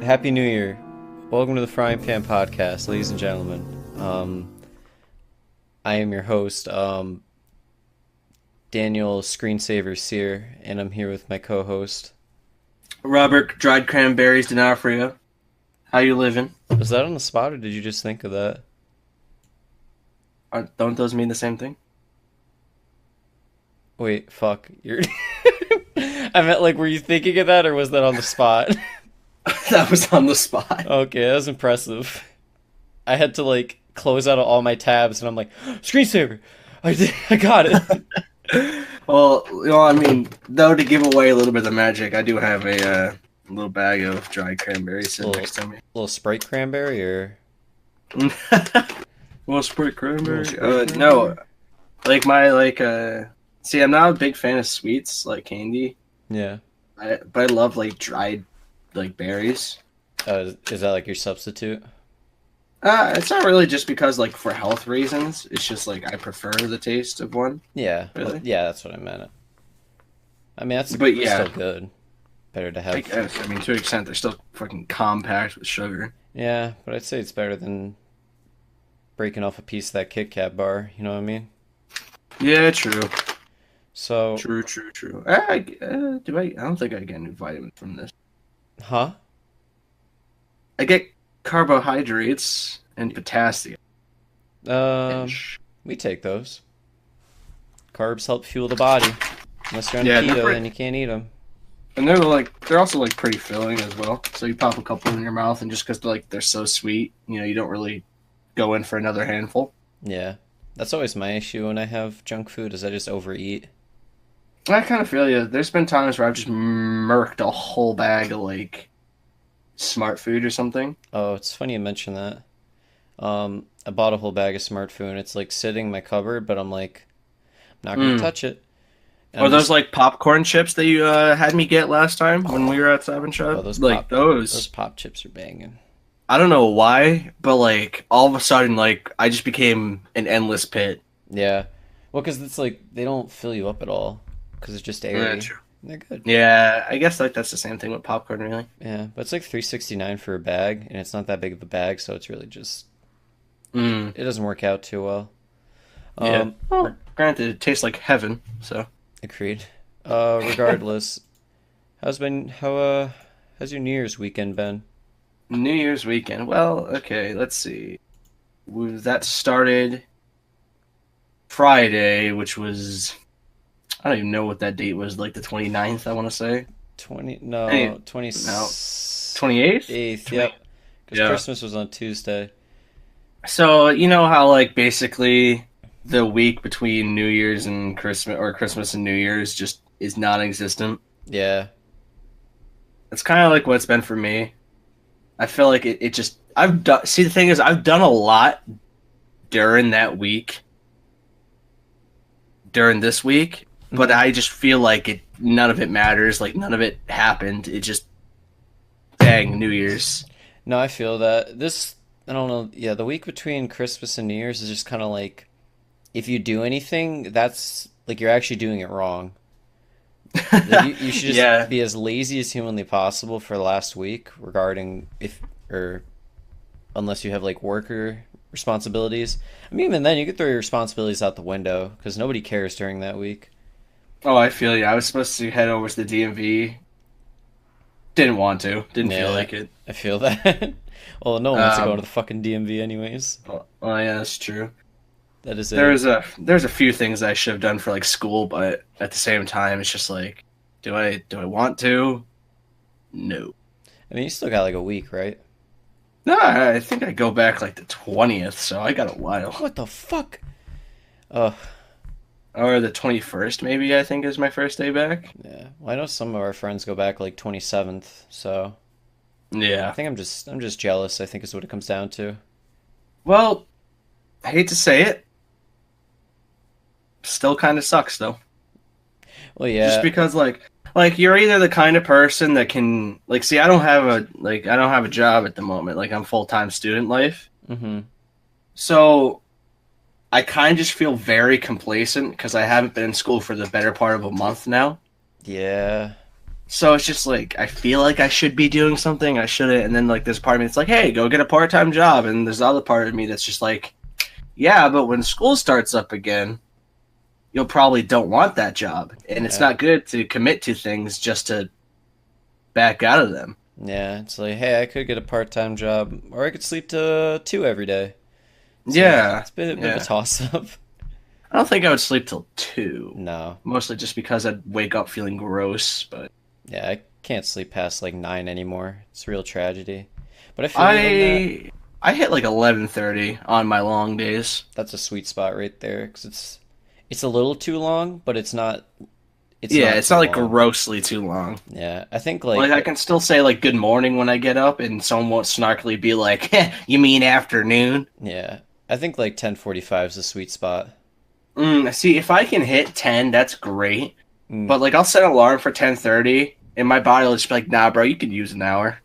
Happy New Year. Welcome to the Frying Pan Podcast, ladies and gentlemen. I am your host, Daniel Screensaver Sear, and I'm here with my co-host. Robert Dried Cranberries D'Onofrio. How you living? Was that on the spot, or did you just think of that? Don't those mean the same thing? Wait, fuck. You're... I meant, like, were you thinking of that, or was that on the spot? That was on the spot. Okay, that was impressive. I had to, like, close out all my tabs, and I'm like, Screensaver! I got it! Well, I mean, though, to give away a little bit of the magic, I do have a little bag of dried cranberries sitting next to me. Little Sprite cranberry, or... Well, Sprite cranberry? Sprite No. See, I'm not a big fan of sweets, like candy. Yeah. But I love, like, dried, like, berries. Is that, like, your substitute? It's not really just because, like, for health reasons. It's just, like, I prefer the taste of one. Yeah, Really? yeah, that's what I meant. I mean, that's But yeah. still good. Better to have. I guess. I mean, to an extent, they're still fucking compact with sugar. Yeah, but I'd say it's better than breaking off a piece of that Kit Kat bar. You know what I mean? Yeah, true. So, True. I don't think I get any vitamins from this. huh? I get carbohydrates and potassium. We take those. Carbs help fuel the body. Unless you're on Yeah, keto, then you can't eat them. And they're also like pretty filling as well. So you pop a couple in your mouth, and just because they're so sweet, you don't really go in for another handful. Yeah, that's always my issue when I have junk food, is I just overeat. I kind of feel you. There's been times where I've just murked a whole bag of like Smart Food or something. Oh, it's funny you mention that. I bought a whole bag of Smart Food, and it's like sitting in my cupboard, but I'm like, I'm not gonna touch it. And Or I'm those just- like popcorn chips that you had me get last time when we were at Seven Shop? Oh, those those. pop chips are banging. I don't know why, but like all of a sudden, like I just became an endless pit. Yeah, well, because it's like they don't fill you up at all, because it's just airy. true. They're good. Yeah, I guess like that's the same thing with popcorn, really. Yeah, but it's like $3.69 for a bag, and it's not that big of a bag, so it's really just Mm, it doesn't work out too well. yeah. Well, granted, it tastes like heaven. So Agreed. Regardless, how's your New Year's weekend been? New Year's weekend. Well, okay, let's see. That started Friday, which was I don't even know what that date was. Like the 29th, I want to say. 28th. 28th. Yep. Because Yeah. Christmas was on Tuesday. So you know how like basically the week between New Year's and Christmas, or Christmas and New Year's, just is non-existent. Yeah. It's kind of like what it's been for me. I feel like it just I've done. See, the thing is, I've done a lot during that week, during this week, but I just feel like none of it matters. Like none of it happened. It just bang New Year's. No, I feel that. I don't know. Yeah, the week between Christmas and New Year's is just kind of like, if you do anything, that's like you're actually doing it wrong. Like, you should just Yeah. be as lazy as humanly possible for the last week regarding unless you have like worker responsibilities. I mean, even then, you could throw your responsibilities out the window because nobody cares during that week. Oh, I feel you. I was supposed to head over to the DMV. Didn't want to. Didn't Yeah. feel like it. I feel that. Well, no one wants to go Um, to the fucking DMV anyways. Oh yeah, that's true. That is it. There's a few things I should have done for like school, but at the same time, it's just like, do I want to? No. I mean, you still got like a week, right? No, I think I go back like the 20th, so I got a while. What the fuck? Ugh. Or the 21st, maybe, I think is my first day back. Yeah. Well, I know some of our friends go back like 27th, so I Yeah. think I'm just jealous, I think is what it comes down to. Well, I hate to say it. Still kind of sucks, though. Well, yeah. Just because, like, Like you're either the kind of person that can like see I don't have a job at the moment. Like I'm full-time student life. Mm-hmm. So I kind of just feel very complacent because I haven't been in school for the better part of a month now. Yeah. So it's just like I feel like I should be doing something, I shouldn't, and then like this part of me it's like, hey, go get a part-time job, and there's the other part of me that's just like, yeah, but when school starts up again, you'll probably don't want that job, and it's Yeah. not good to commit to things just to back out of them. Yeah. It's like, hey, I could get a part-time job, or I could sleep to 2 every day. So Yeah, it's a bit of a yeah. toss-up. I don't think I would sleep till 2. No. Mostly just because I'd wake up feeling gross, but Yeah, I can't sleep past like 9 anymore. It's a real tragedy. But I feel you on that. I hit like 11:30 on my long days. That's a sweet spot right there, 'cause it's a little too long, but it's Yeah, not it's not too like long. grossly too long. Yeah, I think Like like I can still say like good morning when I get up, and someone won't snarkily be like, "You mean afternoon?" yeah, I think like 10:45 is a sweet spot. See, if I can hit 10, that's great. Mm, But like I'll set an alarm for 10:30, and my body will just be like, "Nah, bro, you could use an hour."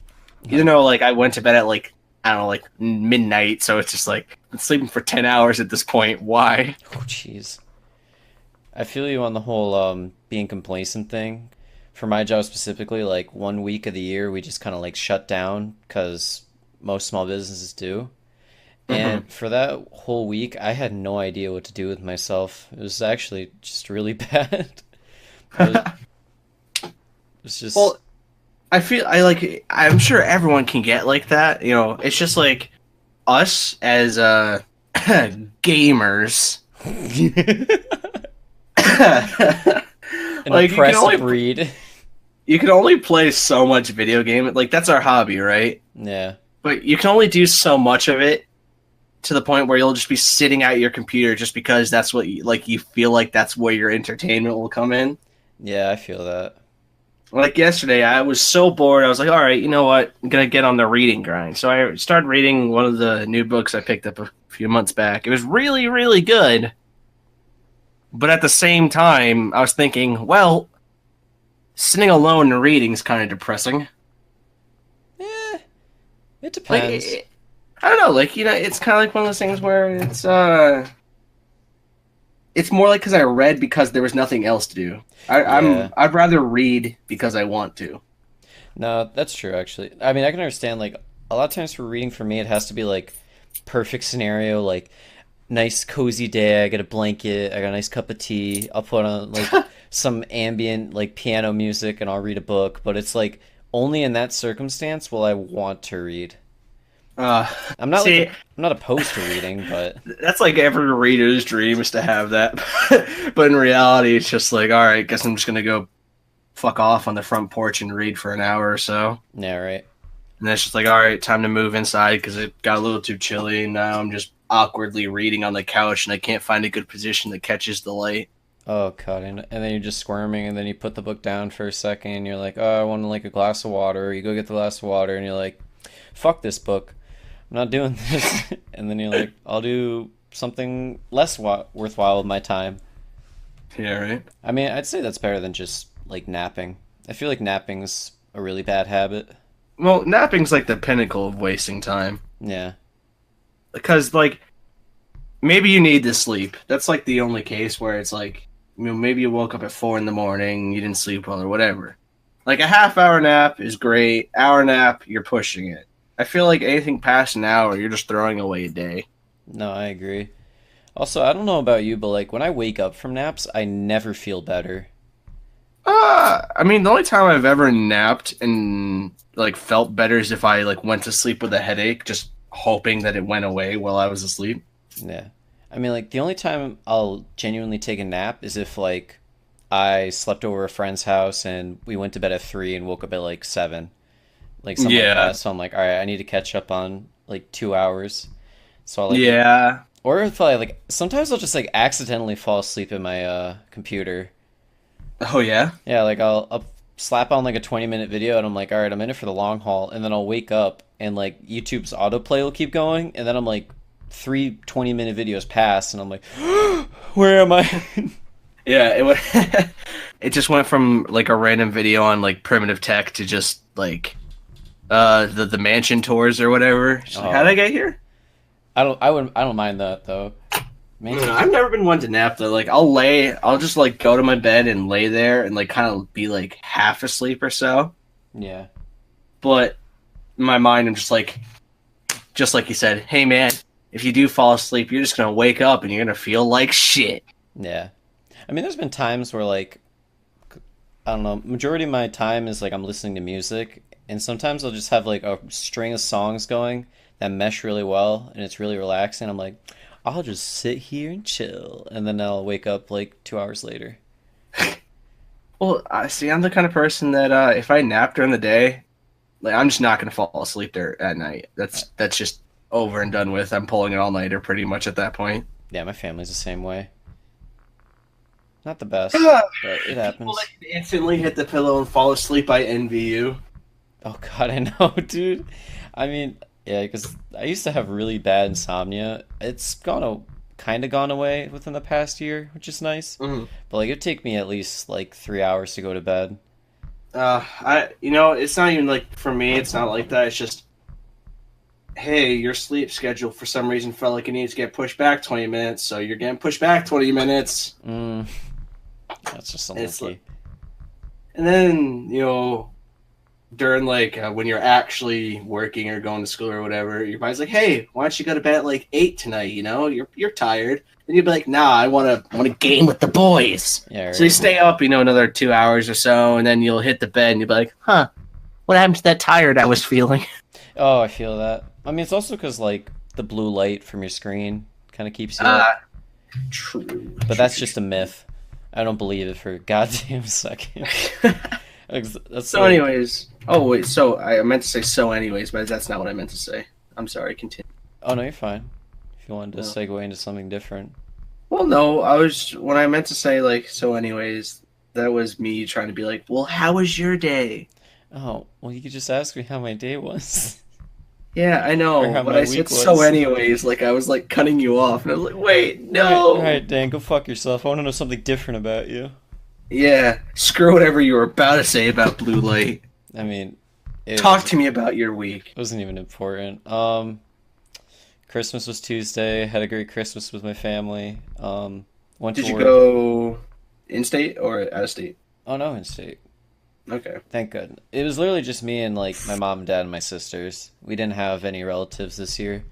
Even though like I went to bed at like I don't know like midnight, so it's just like I'm sleeping for 10 hours at this point. Why? oh, jeez. I feel you on the whole being complacent thing. For my job specifically, like 1 week of the year we just kind of like shut down because most small businesses do. Hmm. And for that whole week, I had no idea what to do with myself. It was actually just really bad. It was just, Well, I feel I like I'm sure everyone can get like that. You know, it's just like us as gamers. an Like oppressed breed. you can only play so much video game. Like that's our hobby, right? Yeah, But you can only do so much of it to the point where you'll just be sitting at your computer just because that's what you feel like that's where your entertainment will come in. yeah, I feel that. Like yesterday, I was so bored. I was like, all right, you know what? I'm gonna get on the reading grind. So I started reading one of the new books I picked up a few months back. It was really, really good. But at the same time, I was thinking, well, sitting alone and reading is kind of depressing. Eh, it Like, depends. I don't know. Like, you know, it's kind of like one of those things where it's more like because I read because there was nothing else to do. Yeah. I'd rather read because I want to. No, that's true actually. I mean, I can understand like a lot of times for reading for me it has to be like perfect scenario, like nice cozy day, I get a blanket, I got a nice cup of tea, I'll put on like some ambient like piano music and I'll read a book, but it's like only in that circumstance will I want to read. Uh, I'm not like see, I'm not opposed to reading, but that's like every reader's dream is to have that, but in reality, it's just like, all right, guess I'm just gonna go fuck off on the front porch and read for an hour or so. yeah, right. And then it's just like, all right, time to move inside because it got a little too chilly. And now I'm just awkwardly reading on the couch and I can't find a good position that catches the light. Oh God, and then you're just squirming, and then you put the book down for a second, and you're like, oh, I want like a glass of water. You go get the glass of water, and you're like, fuck this book. I'm not doing this. And then you're like, I'll do something less worthwhile with my time. Yeah, right. I mean, I'd say that's better than just like napping. I feel like napping's a really bad habit. Well, napping's like the pinnacle of wasting time Yeah. because like maybe you need to sleep. That's like the only case where it's like, you know, maybe you woke up at 4 in the morning, you didn't sleep well or whatever. Like a half hour nap is great. Hour nap, you're pushing it. I feel like anything past an hour, you're just throwing away a day. No, I agree. Also, I don't know about you, but like when I wake up from naps, I never feel better. I mean, the only time I've ever napped and like felt better is if I like went to sleep with a headache, just hoping that it went away while I was asleep. Yeah. I mean, like the only time I'll genuinely take a nap is if like I slept over a friend's house and we went to bed at 3 and woke up at like 7, like something like Yeah, that. So I'm like, all right, I need to catch up on like 2 hours. So I'll like, yeah. or if I like, sometimes I'll just like accidentally fall asleep in my computer. Oh yeah. Yeah, like I'll slap on like a 20-minute video and I'm like, all right, I'm in it for the long haul, and then I'll wake up and like YouTube's autoplay will keep going, and then I'm like 3 20-minute videos pass and I'm like, where am I? Yeah, it went, it just went from like a random video on like primitive tech to just like the mansion tours or whatever. She's like, how'd I Oh, get here? I don't mind that though. No, Mansion I've tour. never been one to nap though. Like I'll just like go to my bed and lay there and like kind of be like half asleep or so. Yeah, But in my mind, I'm just like you said, hey man, if you do fall asleep, you're just gonna wake up and you're gonna feel like shit. yeah. I mean, there's been times where like I don't know, majority of my time is like I'm listening to music, and sometimes I'll just have like a string of songs going that mesh really well, and it's really relaxing. I'm like, I'll just sit here and chill, and then I'll wake up like 2 hours later. Well, I see. I'm the kind of person that if I nap during the day, like I'm just not gonna fall asleep there at night. That's just over and done with. I'm pulling an all nighter pretty much at that point. Yeah, my family's the same way. Not the best, but it People that happens. can instantly hit the pillow and fall asleep, I envy you. Oh God, I know, dude. I mean, yeah, because I used to have really bad insomnia. It's kind of gone away within the past year, which is nice. Mhm. But like, it'd take me at least like 3 hours to go to bed. It's not even like for me. It's not like that. It's just, hey, your sleep schedule for some reason felt like it needs to get pushed back 20 minutes, so you're getting pushed back 20 minutes. Mm, that's just It's like, unlucky. and then during like when you're actually working or going to school or whatever, your body's like, "Hey, why don't you go to bed at like 8 tonight? You're tired." Then you'd be like, "Nah, I want to game with the boys." Yeah, So you right. stay up, another 2 hours or so, and then you'll hit the bed and you'll be like, "Huh, what happened to that tired I was feeling?" Oh, I feel that. I mean, it's also because like the blue light from your screen kind of keeps you up, Uh, true. but that's just a myth. I don't believe it for a goddamn second. That's So, like, anyways, oh wait, so I meant to say so, anyways, but that's not what I meant to say. I'm sorry. Continue. oh no, you're fine. If you wanted to No. segue into something different. Well, no, I was when I meant to say like so, anyways. That was me trying to be like, well, how was your day? Oh, well, you could just ask me how my day was Yeah, I or know, how but my I said week so, was. anyways. Like I was like cutting you off, and I was like, wait, All no. right, Dan, go fuck yourself. I want to know something different about you. Yeah, screw whatever you were about to say about blue light. I mean, Talk to me about your week. it wasn't even important. Christmas was Tuesday. Had a great Christmas with my family. Went Did to you work. go in state or out of state? Oh no, in state. Okay. Thank God. It was literally just me and like my mom and dad and my sisters. We didn't have any relatives this year,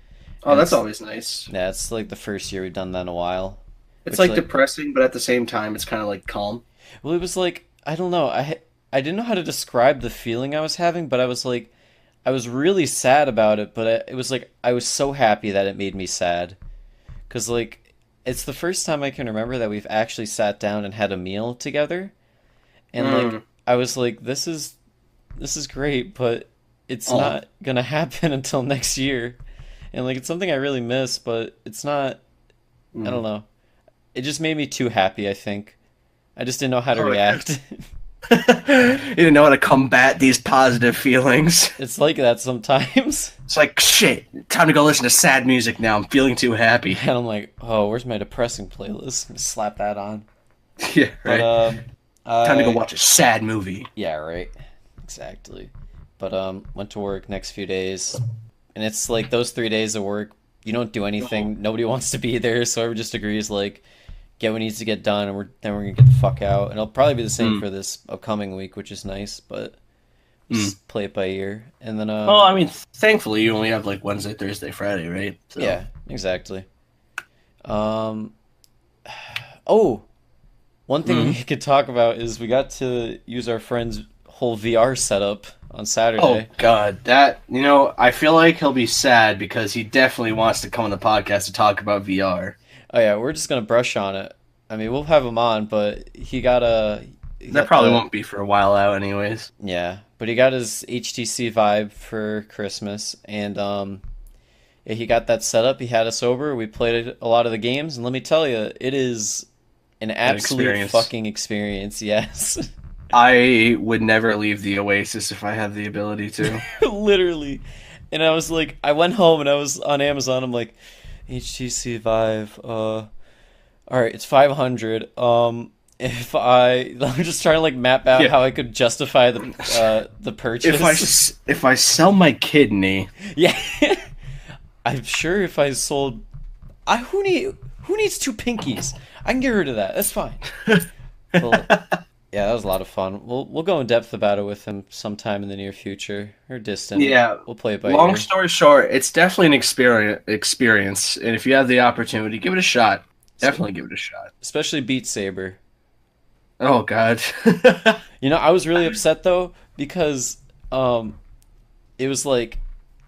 Oh, and that's it's always nice. yeah, it's like the first year we've done that in a while. It's Which like like, depressing, but at the same time, it's kind of like calm. well, it was like I don't know. I didn't know how to describe the feeling I was having, but I was like, I was really sad about it. But it was like I was so happy that it made me sad, because like it's the first time I can remember that we've actually sat down and had a meal together, and like Mm. I was like, this is great, but it's Oh. not gonna happen until next year. And like it's something I really miss, but it's not, I don't Mm. know. It just made me too happy, I think. I just didn't know how to Oh yeah. react. You didn't know how to combat these positive feelings. It's like that sometimes. It's like shit. Time to go listen to sad music now. I'm feeling too happy. And I'm like, oh, where's my depressing playlist? Just slap that on. Yeah, But right. Time to go I watch a sad movie. yeah, right. Exactly. But went to work next few days. And it's like those 3 days of work, you don't do Oh. anything. Nobody wants to be there, so everyone just agrees like get what needs to get done, and we're gonna get the fuck out. And it'll probably be the same Mm. for this upcoming week, which is nice, but Mm. just play it by ear. And then Well, I mean, thankfully you only have like Wednesday, Thursday, Friday, right? So. yeah, exactly. Um oh, one thing we Mm. could talk about is we got to use our friend's whole VR setup on Oh Saturday. God, I feel like he'll be sad because he definitely wants to come on the podcast to talk about VR. Oh yeah, we're just gonna brush on it. I mean, we'll have him on, but he That got probably the won't be for a while out, anyways. yeah, but he got his HTC Vive for Christmas, and yeah, he got that set up. He had us over. We played a lot of the games, and let me tell you, it is an An absolute experience. fucking experience. Yes, I would never leave the Oasis if I had the ability to. literally. And I was like, I went home and I was on Amazon. I'm like, HTC Vive. All right, it's 500. if I'm just trying to like map out Yeah. how I could justify the purchase. If I sell my kidney, Yeah, I'm sure if I sold, I who needs two pinkies? I can get rid of that. That's fine. Well, yeah, that was a lot of fun. We'll go in depth about it with him sometime in the near future or distant. yeah. We'll play it by Long ear, story short, it's definitely an experience, and if you have the opportunity, give it a shot. Definitely give it a shot. especially Beat Saber. Oh God. You know, I was really upset though because um it was like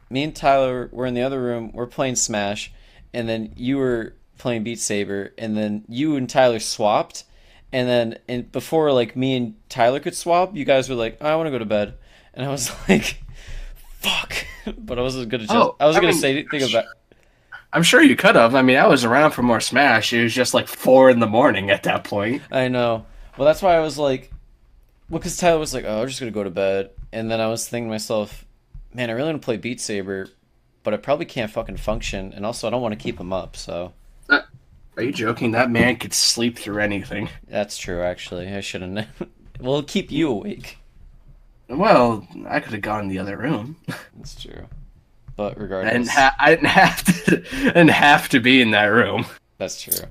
me and Tyler were in the other room, we're playing Smash, and then you were playing Beat Saber, and then you and Tyler swapped, and then before like me and Tyler could swap, you guys were like, I want to go to bed, and I was like, fuck, but Oh, I was I gonna mean, say think about. I'm sure you could have. I mean, I was around for more Smash. It was just like 4 in the morning at that point. I know. Well, that's why I was like, well, because Tyler was like, oh, I'm just gonna go to bed, and then I was thinking to myself, man, I really want to play Beat Saber, but I probably can't fucking function, and also I don't want to keep him up, so. Uh, Are you joking? That man could sleep through anything. That's true, actually. I shouldn't. Well, it'll keep you awake. Well, I could have gone in the other room. That's true. But I didn't, regardless, I didn't have to. I didn't have to be in that room. that's true.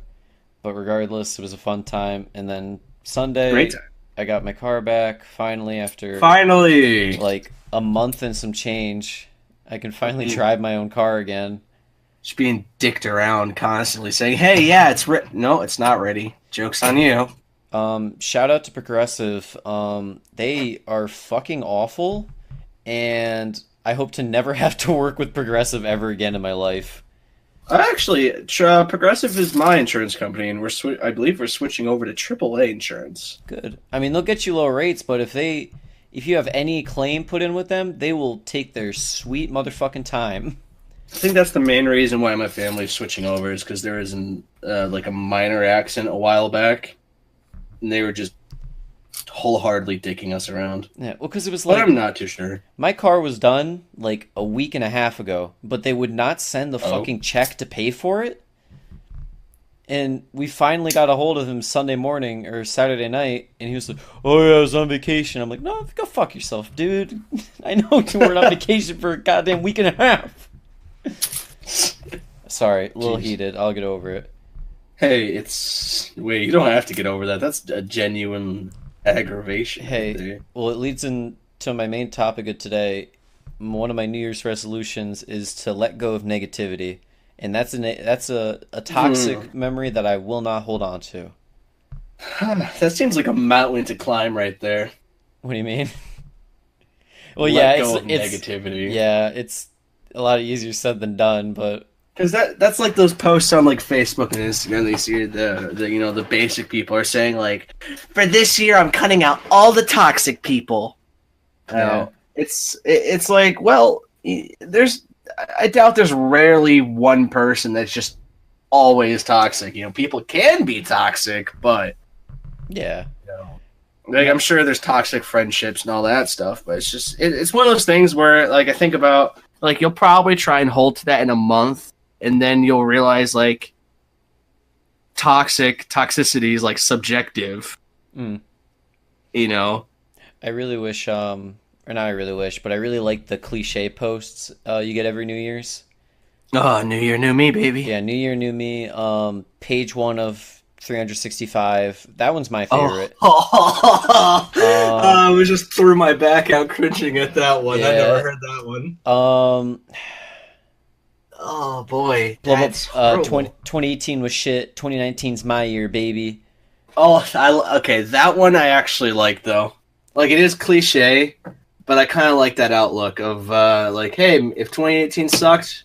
But regardless, it was a fun time. And then Great Sunday, time. I got my car back finally after Finally, like a month and some change. I can finally Mhm. drive my own car again. just being dicked around constantly, saying, "Hey, yeah, it's no, it's not ready. Joke's on you." Shout out to Progressive. They are fucking awful, and I hope to never have to work with Progressive ever again in my life. Actually, Progressive is my insurance company, and I believe we're switching over to AAA insurance. Good. I mean, they'll get you low rates, but if you have any claim put in with them, they will take their sweet motherfucking time. I think that's the main reason why my family's switching over is because there was like a minor accident a while back, and they were just wholeheartedly dicking us around. Yeah, well, because it was But like I'm not too sure. my car was done like a week and a half ago, but they would not send the Oh, fucking check to pay for it. And we finally got a hold of him Sunday morning or Saturday night, and he was like, "Oh yeah, I was on vacation." I'm like, "No, go fuck yourself, dude. I know you weren't on vacation for a goddamn week and a half." Sorry, a little jeez. heated. I'll get over it. Hey, wait. You don't have to get over that. That's a genuine aggravation right Hey, there. well, it leads into my main topic of today. One of my New Year's resolutions is to let go of negativity, and that's a Hmm. toxic memory that I will not hold on to. That seems like a mountain to climb right there. What do you mean? Well, yeah, Let go of it's negativity. yeah, it's a lot easier said than done, but Because that's like those posts on like Facebook and Instagram. They see the basic people are saying like, for this year I'm cutting out all the toxic people. yeah, It's like, well, there's I doubt there's rarely one person that's just always toxic. People can be toxic, but yeah, like I'm sure there's toxic friendships and all that stuff. But it's just it's one of those things where like I think about like you'll probably try and hold to that in a month, and then you'll realize like toxicity is like subjective. mm. You know. I really wish, or not I really wish, but I really like the cliche posts you get every New Year's. Oh, new year, new me, baby. Yeah, New Year, New Me. Page one of 365. That one's my Oh, favorite. Um, I was just threw my back out cringing at that one. I never yeah. heard that one. Um, Oh boy, blah, blah, that's horrible. 2018 was shit. 2019's my year, baby. Oh, okay, that one I actually like though. Like it is cliche, but I kind of like that outlook of like, hey, if 2018 sucked,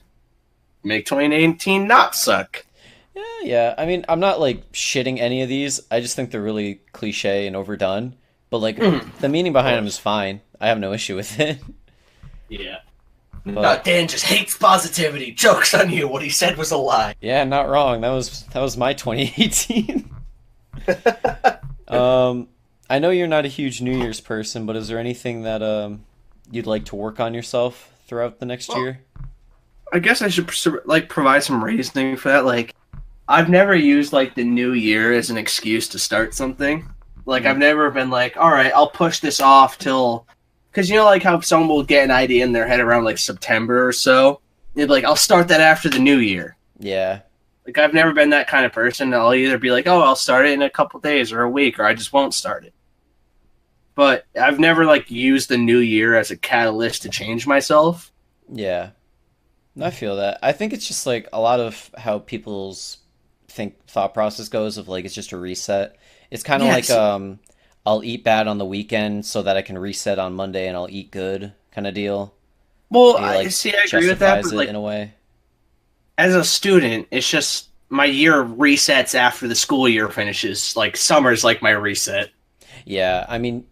make 2018 not suck. Yeah, yeah. I mean, I'm not like shitting any of these. I just think they're really cliche and overdone. But like Mhm. the meaning behind them Course. is fine. I have no issue with it. Yeah. But Dan just hates positivity. Joke's on you. What he said was a lie. yeah, not wrong. That was my 2018. I know you're not a huge New Year's person, but is there anything that you'd like to work on yourself throughout the next Well, year? I guess I should like provide some reasoning for that. Like, I've never used like the new year as an excuse to start something. Like Mm. I've never been like, all right, I'll push this off till, because you know like how someone will get an idea in their head around like September or so. They'd be like, I'll start that after the new year. Yeah. Like I've never been that kind of person. I'll either be like, oh, I'll start it in a couple days or a week, or I just won't start it. But I've never like used the new year as a catalyst to change myself. Yeah. I feel that. I think it's just like a lot of how people's thought process goes of like it's just a reset. It's kind of like Yes. I'll eat bad on the weekend so that I can reset on Monday and I'll eat good kind of deal. Well, He I like see. I agree with that, justifies but it like in a way. as a student, it's just my year resets after the school year finishes. Like summer's like my reset. Yeah, I mean,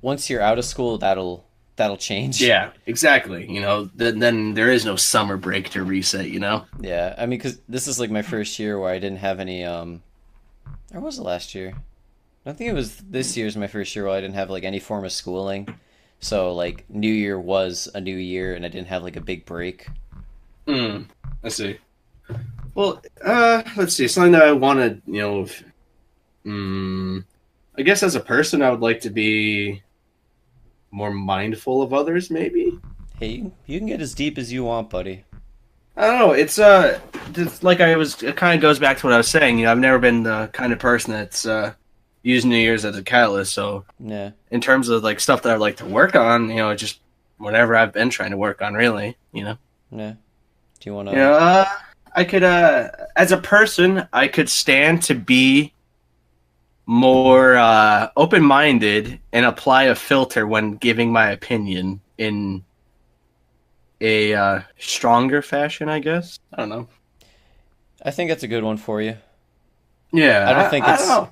once you're out of school, that'll change. Yeah, exactly. You know, then there is no summer break to reset. You know. Yeah, I mean, because this is like my first year where I didn't have any or was it last year? I think it was this year's my first year where I didn't have like any form of schooling. So like New Year was a new year and I didn't have like a big break. Mm, I see. Well, let's see. Something that I want to, I guess as a person, I would like to be more mindful of others. Maybe Hey, you can get as deep as you want, buddy. I don't know. It's just like I was. It kind of goes back to what I was saying. You know, I've never been the kind of person that's used New Year's as a catalyst. So Yeah, in terms of like stuff that I'd like to work on, just whatever I've been trying to work on, really. yeah. Do you want You know, to? I could, as a person, I could stand to be more open-minded and apply a filter when giving my opinion in a stronger fashion, I guess. I don't know. I think that's a good one for you. I don't Yeah, think I don't it's. know.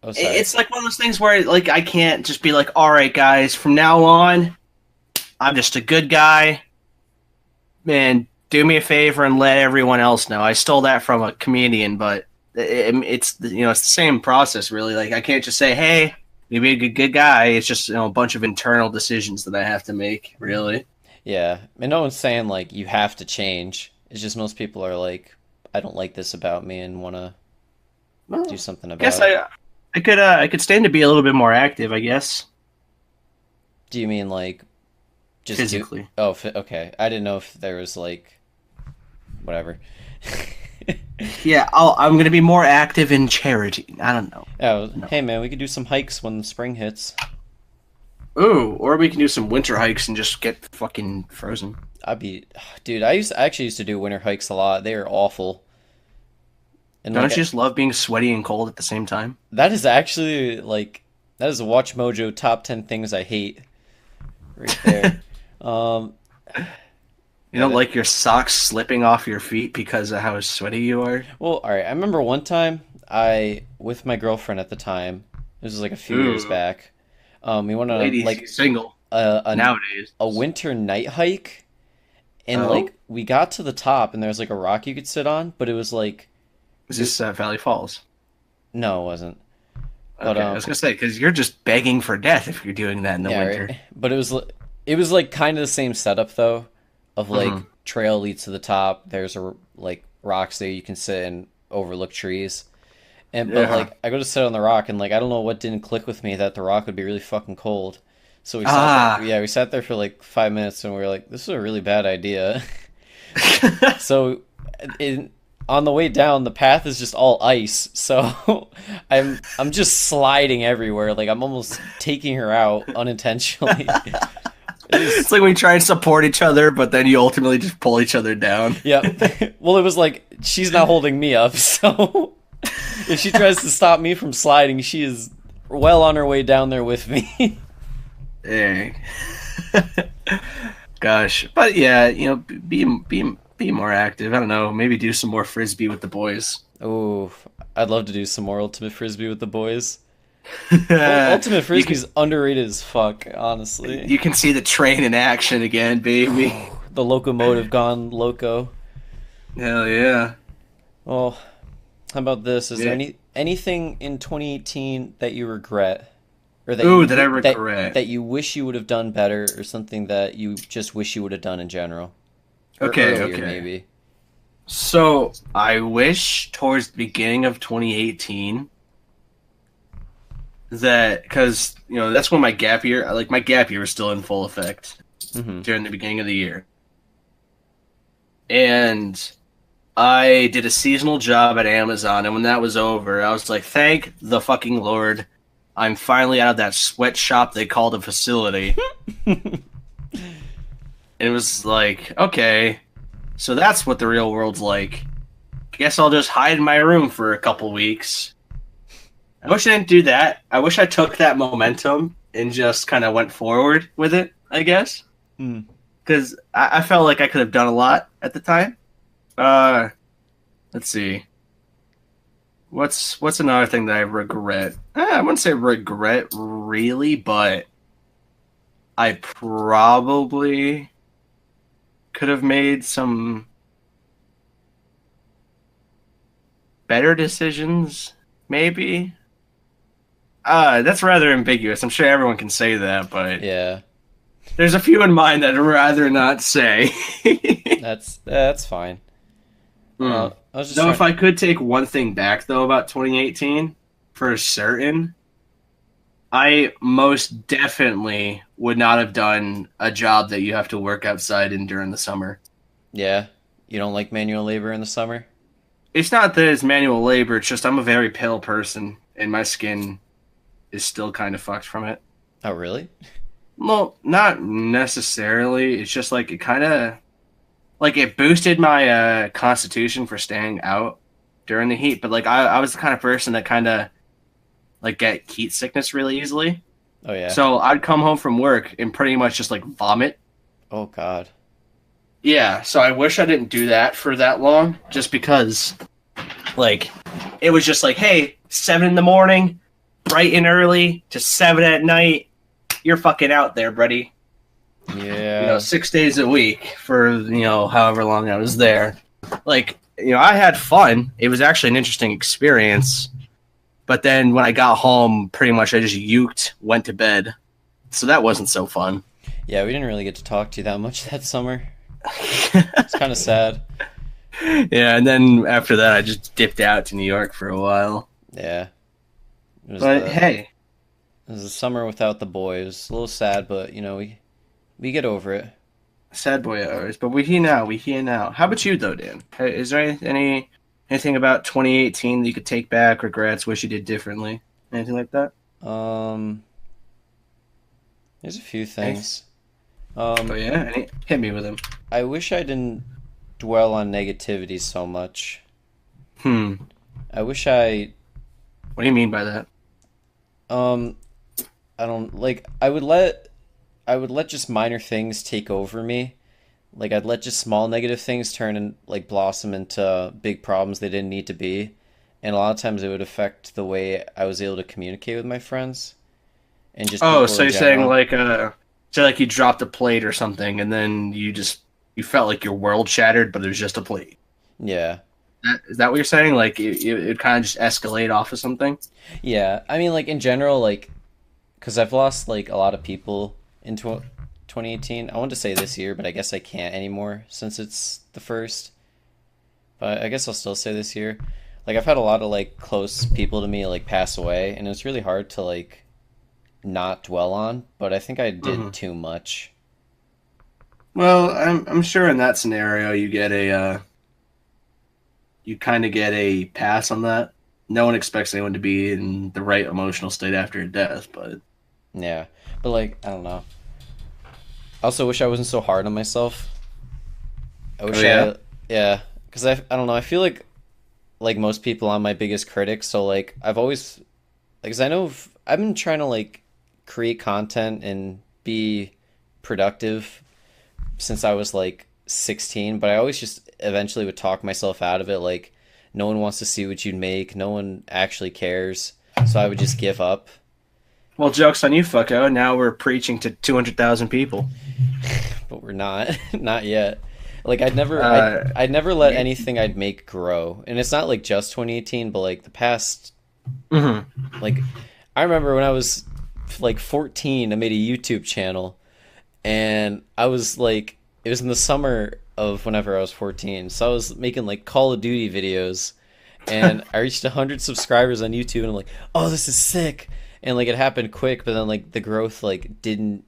Oh, sorry. It's like one of those things where like I can't just be like, all right, guys, from now on, I'm just a good guy. Man, do me a favor and let everyone else know. I stole that from a comedian, but it's the same process, really. Like I can't just say, hey, you be a good guy. It's just a bunch of internal decisions that I have to make, really. Yeah, and no one's saying like you have to change. It's just most people are like, I don't like this about me and want to do Well, something I guess about it. I could stand to be a little bit more active, I guess, Do you mean like just do? physically. Oh, okay. I didn't know if there was like whatever. Yeah, I'm gonna be more active in charity. I don't know. Oh, No. hey man, we could do some hikes when spring hits. Ooh, or we can do some winter hikes and just get fucking frozen. Dude, I actually used to do winter hikes a lot. They are awful. And Don't like you just love being sweaty and cold at the same time? that is actually like that is a Watch Mojo top 10 things I hate right there. Um, You yeah, don't like your socks slipping off your feet because of how sweaty you are? well, all right. I remember one time I with my girlfriend at the time. This was like a few years Ooh, back. We went on ladies, like you single a, a nowadays. a winter night hike, and Oh, like we got to the top, and there was like a rock you could sit on, but it was like is it, this Valley Falls? no, it wasn't. But Okay, I was gonna say because you're just begging for death if you're doing that in the yeah, winter. right. But it was like kind of the same setup though, of like Hmm. trail leads to the top. There's like rocks there you can sit and overlook trees. And but Yeah. like I go to sit on the rock and like I don't know what didn't click with me that the rock would be really fucking cold. So we sat there, Ah. yeah, we sat there for like 5 minutes and we were like, this is a really bad idea. So in on the way down, the path is just all ice. So I'm just sliding everywhere. Like I'm almost taking her out unintentionally. It It's was like we try and support each other, but then you ultimately just pull each other down. yeah. Well, it was like she's not holding me up, so if she tries to stop me from sliding, she is well on her way down there with me. Dang. Gosh, but yeah, be more active. I don't know, maybe do some more frisbee with the boys. Oh, I'd love to do some more Ultimate Frisbee with the boys. Ultimate you Frisbee's can underrated as fuck, honestly. you can see the train in action again, baby. The locomotive gone loco. Hell yeah. Well, how about this? Is there Yeah. anything in 2018 that you regret, or that Ooh, you that I regret. that you wish you would have done better, or something that you just wish you would have done in general, or Okay, earlier okay. maybe? So I wish towards the beginning of 2018 that, because that's when my gap year, like my gap year was still in full effect Hmm. during the beginning of the year, and I did a seasonal job at Amazon, and when that was over, I was like, thank the fucking Lord, I'm finally out of that sweatshop they called a facility. And it was like, okay, so that's what the real world's like. Guess I'll just hide in my room for a couple weeks. I wish I didn't do that. I wish I took that momentum and just kind of went forward with it, I guess. Mm. Because I felt like I could have done a lot at the time. Uh, let's see. What's another thing that I regret? I wouldn't say regret really, but I probably could have made some better decisions, maybe. That's rather ambiguous. I'm sure everyone can say that, but Yeah, there's a few in mind that I'd rather not say. that's fine. Hmm. I was just Though, if trying. I could take one thing back, though, about 2018, for certain, I most definitely would not have done a job that you have to work outside in during the summer. Yeah, you don't like manual labor in the summer? It's not that it's manual labor, it's just I'm a very pale person, and my skin is still kind of fucked from it. Oh, really? Well, not necessarily. It's just like it kind of like it boosted my constitution for staying out during the heat. But like I was the kind of person that kind of like get heat sickness really easily. Oh yeah. So I'd come home from work and pretty much just like vomit. Oh God. Yeah. So I wish I didn't do that for that long, just because like it was just like, hey, 7 in the morning, bright and early to 7 at night. You're fucking out there, buddy. Yeah. 6 days a week for however long I was there. Like, I had fun. It was actually an interesting experience. But then when I got home, pretty much I just uked, went to bed. So that wasn't so fun. Yeah, we didn't really get to talk to you that much that summer. It's kind of sad. Yeah, and then after that I just dipped out to New York for a while. Yeah. It was But the hey, it was the summer without the boys. It was a little sad, but we get over it. sad boy hours. But we here now. We here now. How about you though, Dan? Hey, is there anything about 2018 that you could take back, regrets, wish you did differently? Anything like that? Um, there's a few Any- things. Oh yeah, hit me with them. I wish I didn't dwell on negativity so much. Hmm. I wish I What do you mean by that? um I don't like I would let just minor things take over me. Like I'd let just small negative things turn and like blossom into big problems they didn't need to be. And a lot of times it would affect the way I was able to communicate with my friends and just Oh, people so in you're saying general. like say like you dropped a plate or something, and then you felt like your world shattered, but it was just a plate. Yeah. Is that what you're saying? Like it kind of just escalate off of something? Yeah. I mean like in general like cuz I've lost like a lot of people in 2018. I wanted to say this year, but I guess I can't anymore since it's the first. But I guess I'll still say this year. Like I've had a lot of like close people to me like pass away and it's really hard to like not dwell on, but I think I Hmm. did too much. Well, I'm sure in that scenario you kind of get a pass on that. No one expects anyone to be in the right emotional state after a death, but Yeah. But like, I don't know. I also wish I wasn't so hard on myself. I oh wish yeah. I yeah, cuz I don't know, I feel like most people I'm my biggest critic, so like I've always like 'cause I know I've been trying to like create content and be productive since I was like 16, but I always just eventually would talk myself out of it. Like, no one wants to see what you'd make, no one actually cares. So I would just give up. Well, joke's on you, fucko. Now we're preaching to 200,000 people. But we're not, not yet. Like, Uh, I'd never let anything I'd make grow. And it's not like just 2018, but like the past, mhm. like, I remember when I was like 14, I made a YouTube channel and I was like it was in the summer of whenever I was 14. So I was making like Call of Duty videos, and I reached 100 subscribers on YouTube, and I'm like, oh, this is sick. And like it happened quick, but then like the growth like didn't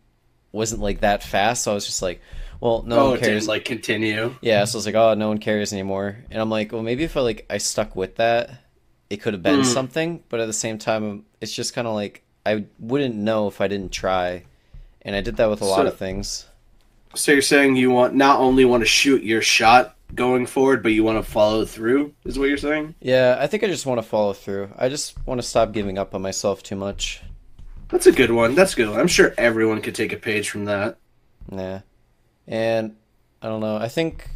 wasn't like that fast. So I was just like, well, no Oh, one it didn't cares. like continue. Yeah, so I was like, oh, no one cares anymore. And I'm like, well, maybe if I stuck with that, it could have been Mm. something. But at the same time, it's just kind of like I wouldn't know if I didn't try. And I did that with a lot So, of things. so you're saying you want not only want to shoot your shot going forward, but you want to follow through, is what you're saying? Yeah, I think I just want to follow through. I just want to stop giving up on myself too much. That's a good one. That's a good one. I'm sure everyone could take a page from that. Yeah. And I don't know. I think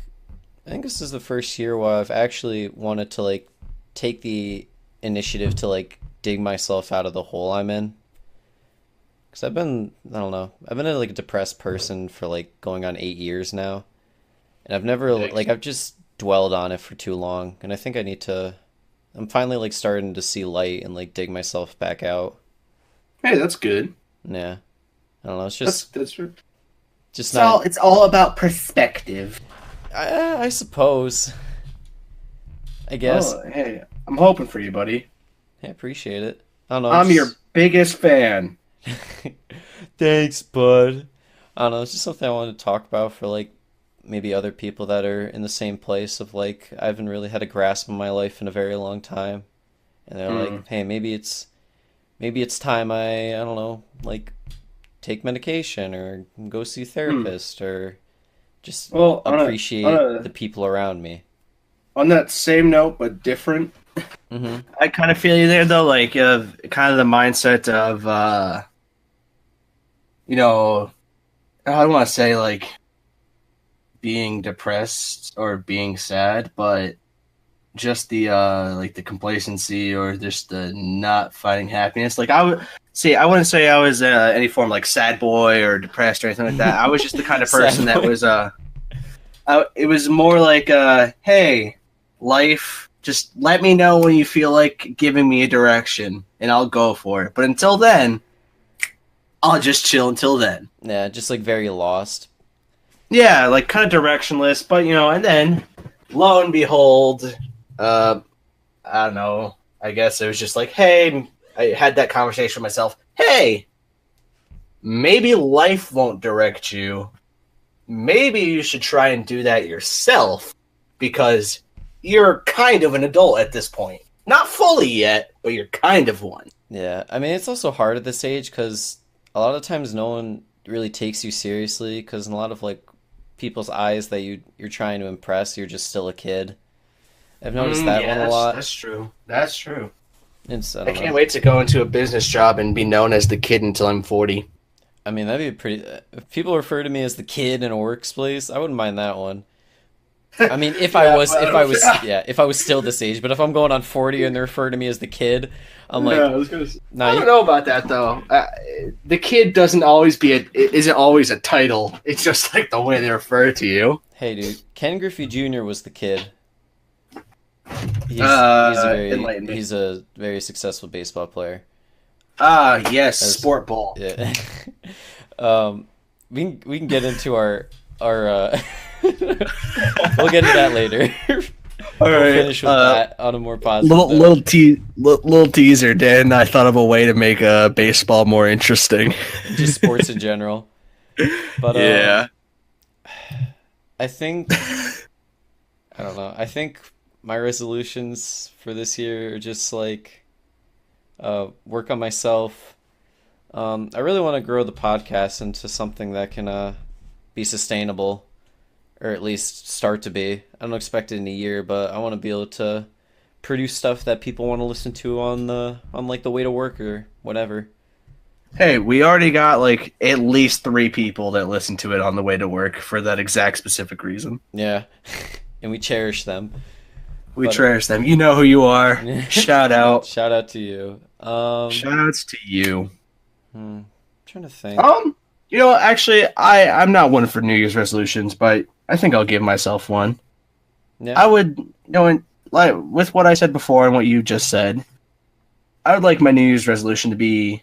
this is the first year where I've actually wanted to like take the initiative to like dig myself out of the hole I'm in. Because I don't know, I've been a like depressed person for like going on 8 years now. And I've never, Yikes. like, I've just dwelled on it for too long. And I think I'm finally like starting to see light and like dig myself back out. Hey, that's good. Yeah. I don't know. That's Just it's all not, it's all about perspective. I suppose, I guess. Oh, hey, I'm hoping for you, buddy. I appreciate it. I don't know. I'm your biggest fan. Thanks, bud. I don't know. It's just something I wanted to talk about for like maybe other people that are in the same place of like I haven't really had a grasp on my life in a very long time, and they're Mm. like, hey, maybe it's time I don't know, like take medication or go see a Hmm. therapist or just Well, appreciate the people around me. on that same note, but different. Hmm. I kind of feel you there, though. Like, kind of the mindset of, you know, I don't want to say like being depressed or being sad, but just the like the complacency or just the not finding happiness. Like I would see, I wouldn't say I was any form like sad boy or depressed or anything like that. I was just the kind of person Sad that boy. was it was more like hey, life, just let me know when you feel like giving me a direction and I'll go for it. But until then, I'll just chill until then. Yeah, just like very lost. Yeah, like kind of directionless, but and then lo and behold, uh, I don't know. I guess it was just like, hey, I had that conversation with myself. Hey, maybe life won't direct you. Maybe you should try and do that yourself because you're kind of an adult at this point. Not fully yet, but you're kind of one. Yeah, I mean, it's also hard at this age because a lot of times no one really takes you seriously because in a lot of like people's eyes that you're trying to impress, you're just still a kid. I've noticed that Yeah, one a that's lot. that's true. That's true. I I don't can't know. wait to go into a business job and be known as the kid until I'm 40. I mean, that'd be pretty. If people refer to me as the kid in a workplace, I wouldn't mind that one. I mean, Yeah, but yeah, if I was still this age, but if I'm going on 40 and they refer to me as the kid, I'm yeah, like, I was gonna. nah, I don't know about that though. The kid doesn't always be isn't always a title. It's just like the way they refer to you. hey, dude, Ken Griffey Jr. was the kid. He's Enlighten me. he's a very successful baseball player. Ah, yes, As sport ball. Yeah. Um, we can get into our we'll get into that later. All We'll right. finish with that on a more positive Little note. little teaser, Dan. I thought of a way to make baseball more interesting. Just sports in general. But Yeah. I think I don't know. I think my resolutions for this year are just like work on myself. I really want to grow the podcast into something that can be sustainable, or at least start to be. I don't expect it in a year, but I want to be able to produce stuff that people want to listen to on like the way to work or whatever. Hey, we already got like at least 3 people that listen to it on the way to work for that exact specific reason. Yeah, and we cherish them. We But cherish them. You know who you are. Shout out. shout out to you. Shout outs to you. Trying to think. Actually, I'm not one for New Year's resolutions, but I think I'll give myself one. Yeah. I would, like with what I said before and what you just said, I would like my New Year's resolution to be,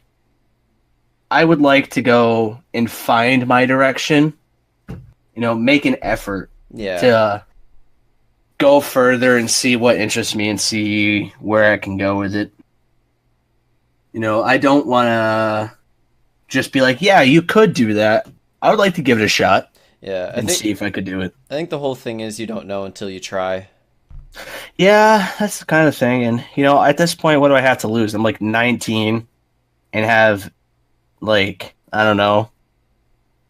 I would like to go and find my direction make an effort Yeah. to go further and see what interests me and see where I can go with it. I don't want to just be like, yeah, you could do that. I would like to give it a shot Yeah. and see if I could do it. I think the whole thing is you don't know until you try. Yeah, that's the kind of thing. And, at this point, what do I have to lose? I'm like 19 and have, like, I don't know,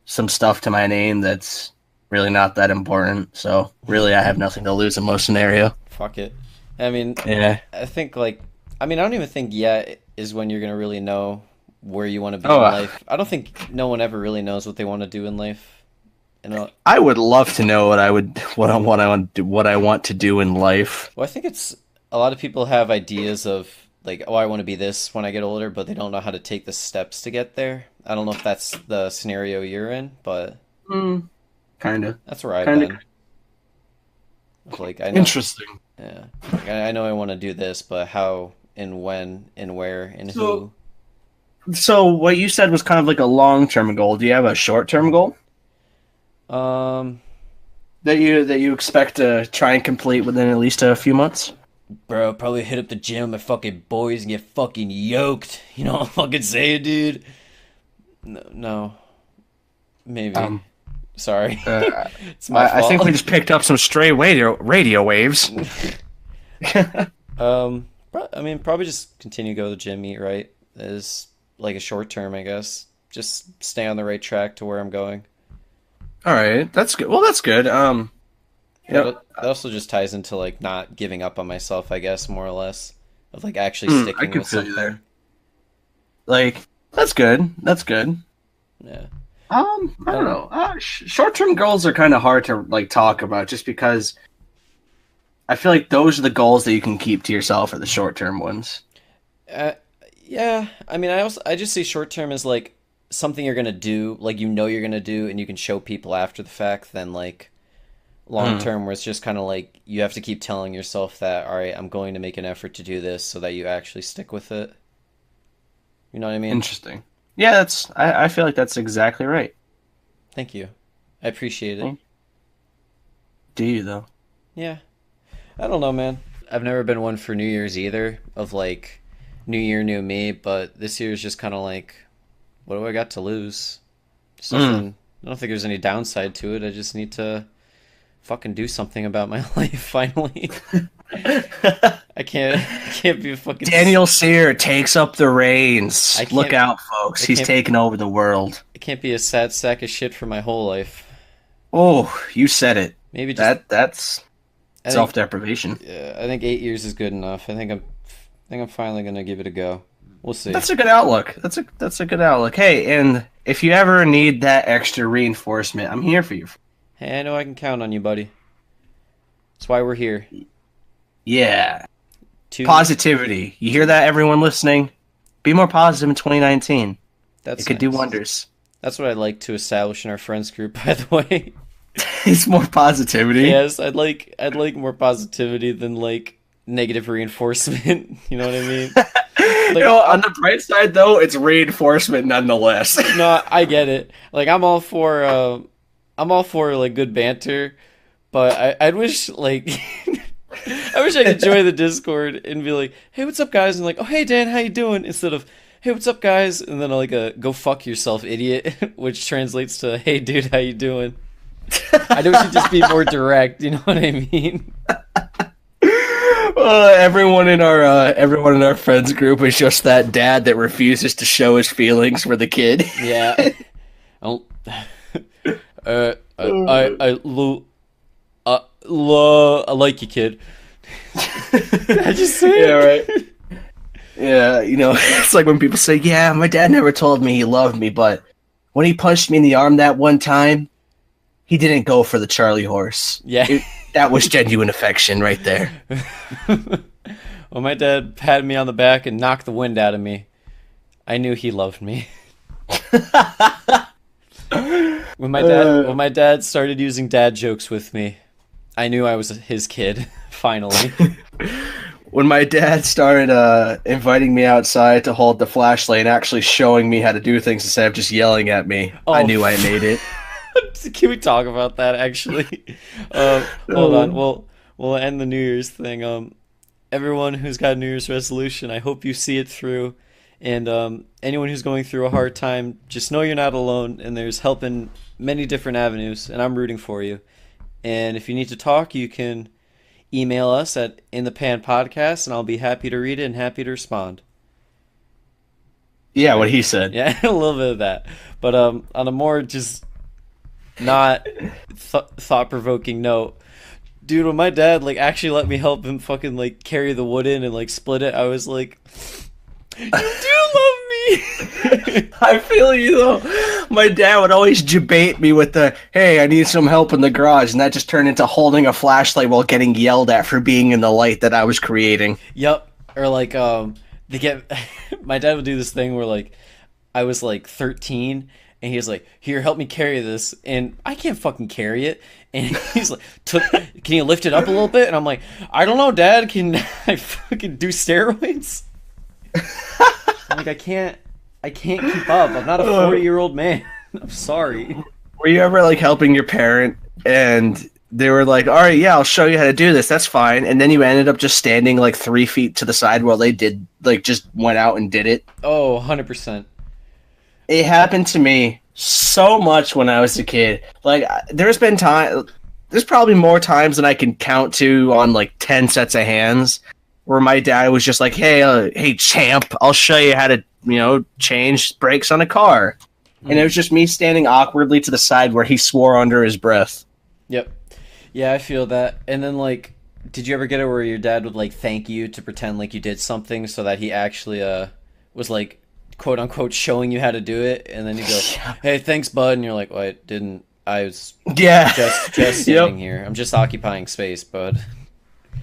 some stuff to my name that's really not that important. So, really, I have nothing to lose in most scenario. Fuck it. I mean, Yeah. I think like I mean, I don't even think yet is when you're gonna really know where you want to be Oh, in life. I don't think no one ever really knows what they want to do in life. I would love to know what I want to do in life. Well, I think it's a lot of people have ideas of like, oh, I want to be this when I get older, but they don't know how to take the steps to get there. I don't know if that's the scenario you're in, but Kind of. that's where I've Kinda. been. Like I know, Interesting. yeah, like, I know I want to do this, but how and when and where and So- So, what you said was kind of like a long-term goal. Do you have a short-term goal who? that you expect to try and complete within at least a few months? Bro, probably hit up the gym with my fucking boys and get fucking yoked. You know what I'm fucking saying, dude? No. Maybe. Sorry. It's my I fault. think we just picked up some stray radio waves. I mean, probably just continue to go to the gym, eat right. Is like a short term, I guess. Just stay on the right track to where I'm going. All right, that's good. Well, that's good. But Yep. that also just ties into like not giving up on myself, I guess, more or less. Of like actually I sticking can with feel you something. there. Like, that's good. That's good. Yeah. I don't know. Short-term goals are kind of hard to like talk about, just because I feel like those are the goals that you can keep to yourself, are the short-term ones. Yeah, I mean, I just see short term as like something you're gonna do, like you're gonna do, and you can show people after the fact. Then like long term, where it's just kind of like you have to keep telling yourself that, all right, I'm going to make an effort to do this, so that you actually stick with it. You know what I mean? Interesting. Yeah, I feel like that's exactly right. Thank you. I appreciate it. Thank- Do you though? Yeah. I don't know, man. I've never been one for New Year's either, of like New Year, new me, but this year is just kind of like, what do I got to lose? Just nothing. I don't think there's any downside to it. I just need to fucking do something about my life finally. I can't be a fucking Daniel Sear takes up the reins. I can't- Look out, folks. I He's can't- taking over the world. I can't be a sad sack of shit for my whole life. Oh, you said it. Maybe just That's I think, self-deprivation. I think 8 years is good enough. I think I'm finally gonna give it a go. We'll see. That's a good outlook. That's a good outlook. Hey, and if you ever need that extra reinforcement, I'm here for you. Hey, I know I can count on you, buddy. That's why we're here. Yeah. Two. Positivity. You hear that, everyone listening? Be more positive in 2019. That's It could do nice. wonders. That's what I'd like to establish in our friends group, by the way. It's more positivity. Yes, I'd like more positivity than like negative reinforcement. You know what I mean? On the bright side, though, it's reinforcement nonetheless. No, I get it. Like I'm all for like good banter, but I'd wish like I wish I could join the Discord and be like, "Hey, what's up, guys?" And like, "Oh, hey, Dan, how you doing?" Instead of, "Hey, what's up, guys?" And then like a "Go fuck yourself, idiot," which translates to, "Hey, dude, how you doing?" I know we should just be more direct. You know what I mean? Everyone in our friends group is just that dad that refuses to show his feelings for the kid. Yeah. Oh. I like you, kid. I just say Yeah, it. right. Yeah, it's like when people say, "Yeah, my dad never told me he loved me, but when he punched me in the arm that one time, he didn't go for the Charlie horse." Yeah. That was genuine affection right there. When my dad patted me on the back and knocked the wind out of me, I knew he loved me. When my dad started using dad jokes with me, I knew I was his kid. Finally. When my dad started inviting me outside to hold the flashlight and actually showing me how to do things instead of just yelling at me, I Oh. knew I made it. Can we talk about that actually? Hold on. We'll end the New Year's thing. Everyone who's got a New Year's resolution, I hope you see it through. And anyone who's going through a hard time, just know you're not alone, and there's help in many different avenues, and I'm rooting for you. And if you need to talk, you can email us at In the Pan Podcast, and I'll be happy to read it and happy to respond. Yeah, what he said. Yeah, a little bit of that. But on a more just not thought-provoking note, dude, when my dad like actually let me help him fucking like carry the wood in and like split it, I was like, you do love me. I feel you though. My dad would always debate me with the, hey, I need some help in the garage, and that just turned into holding a flashlight while getting yelled at for being in the light that I was creating. Yep. Or like they get my dad would do this thing where like I was like 13 and he was like, here, help me carry this, and I can't fucking carry it. And he's like, can you lift it up a little bit? And I'm like, I don't know, Dad, can I fucking do steroids? I'm like, I can't keep up. I'm not a 40-year-old man. I'm sorry. Were you ever like helping your parent and they were like, all right, yeah, I'll show you how to do this. That's fine. And then you ended up just standing like 3 feet to the side while they did, like, just went out and did it? Oh, 100%. It happened to me so much when I was a kid. Like, there's probably more times than I can count to on like 10 sets of hands where my dad was just like, hey, champ, I'll show you how to, change brakes on a car. And it was just me standing awkwardly to the side where he swore under his breath. Yep. Yeah, I feel that. And then, like, did you ever get it where your dad would, like, thank you to pretend like you did something so that he actually was, like, quote-unquote showing you how to do it? And then he'd go, hey, thanks, bud. And you're like, well, I didn't. I was just standing here. I'm just occupying space, bud.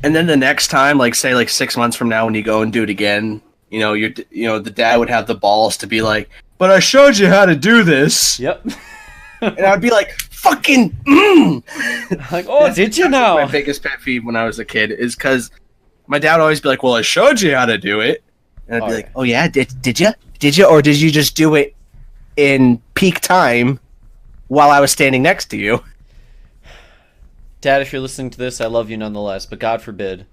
And then the next time, like, say, like, 6 months from now when you go and do it again, the dad would have the balls to be like, but I showed you how to do this. Yep. And I'd be like, fucking, Like, oh, did you now? My biggest pet peeve when I was a kid is because my dad would always be like, well, I showed you how to do it. And I'd be like, oh, yeah, did you? Did you? Or did you just do it in peak time while I was standing next to you? Dad, if you're listening to this, I love you nonetheless, but God forbid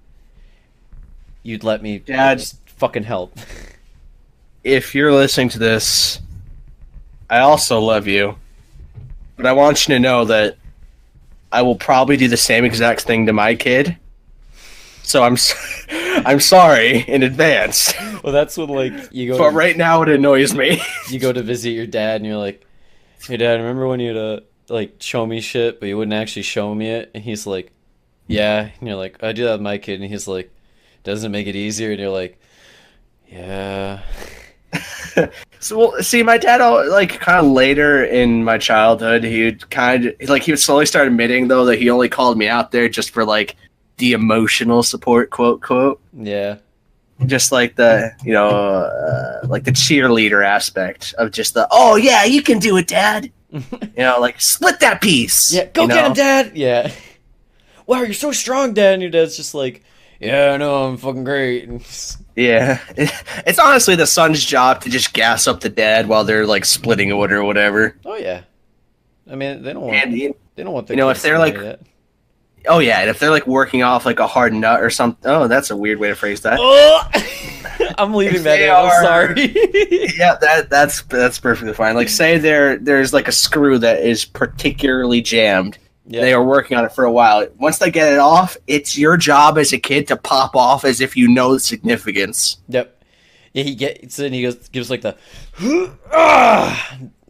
you'd let me just fucking help. If you're listening to this, I also love you, but I want you to know that I will probably do the same exact thing to my kid. So I'm sorry in advance. Well, that's when, like, you go. But right now it annoys me. You go to visit your dad, and you're like, "Hey, Dad, remember when you'd like show me shit, but you wouldn't actually show me it?" And he's like, "Yeah." And you're like, "I do that with my kid," and he's like, "Doesn't it make it easier?" And you're like, "Yeah." So, well, see, my dad, like, kind of later in my childhood, he would slowly start admitting, though, that he only called me out there just for, like, the emotional support, quote, quote. Yeah. Just like the, like the cheerleader aspect of just the, oh, yeah, you can do it, Dad. Like, split that piece. Yeah, go get him, Dad. Yeah. Wow, you're so strong, Dad. And your dad's just like, yeah, I know, I'm fucking great. Yeah. It's honestly the son's job to just gas up the dad while they're, like, splitting wood or whatever. Oh, yeah. I mean, they don't want the if they're like, that. Oh, yeah, and if they're, like, working off, like, a hard nut or something. Oh, that's a weird way to phrase that. Oh! I'm leaving that in. I'm sorry. Yeah, that's perfectly fine. Like, say there's, like, a screw that is particularly jammed. Yep. They are working on it for a while. Once they get it off, it's your job as a kid to pop off as if you know the significance. Yep. Yeah, he gives, like, the...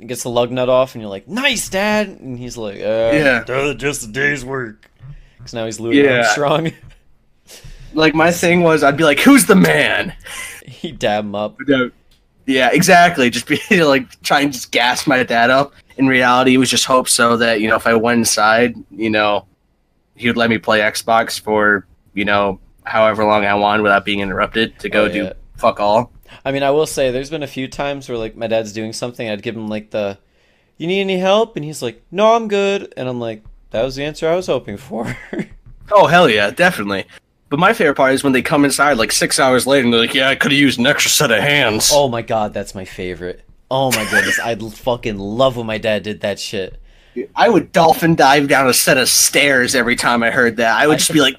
gets the lug nut off, and you're like, nice, Dad! And he's like, yeah, just a day's work. Because now he's Louis Armstrong. Like, my thing was, I'd be like, who's the man? He'd dab him up. Yeah, exactly. Just be like, try and just gas my dad up. In reality, it was just hope so that, if I went inside, he would let me play Xbox for, however long I wanted without being interrupted to go do fuck all. I mean, I will say, there's been a few times where, like, my dad's doing something, I'd give him, like, you need any help? And he's like, no, I'm good. And I'm like, that was the answer I was hoping for. Oh, hell yeah, definitely. But my favorite part is when they come inside, like, 6 hours later, and they're like, yeah, I could have used an extra set of hands. Oh my god, that's my favorite. Oh my goodness, I fucking love when my dad did that shit. I would dolphin dive down a set of stairs every time I heard that. I would just be like,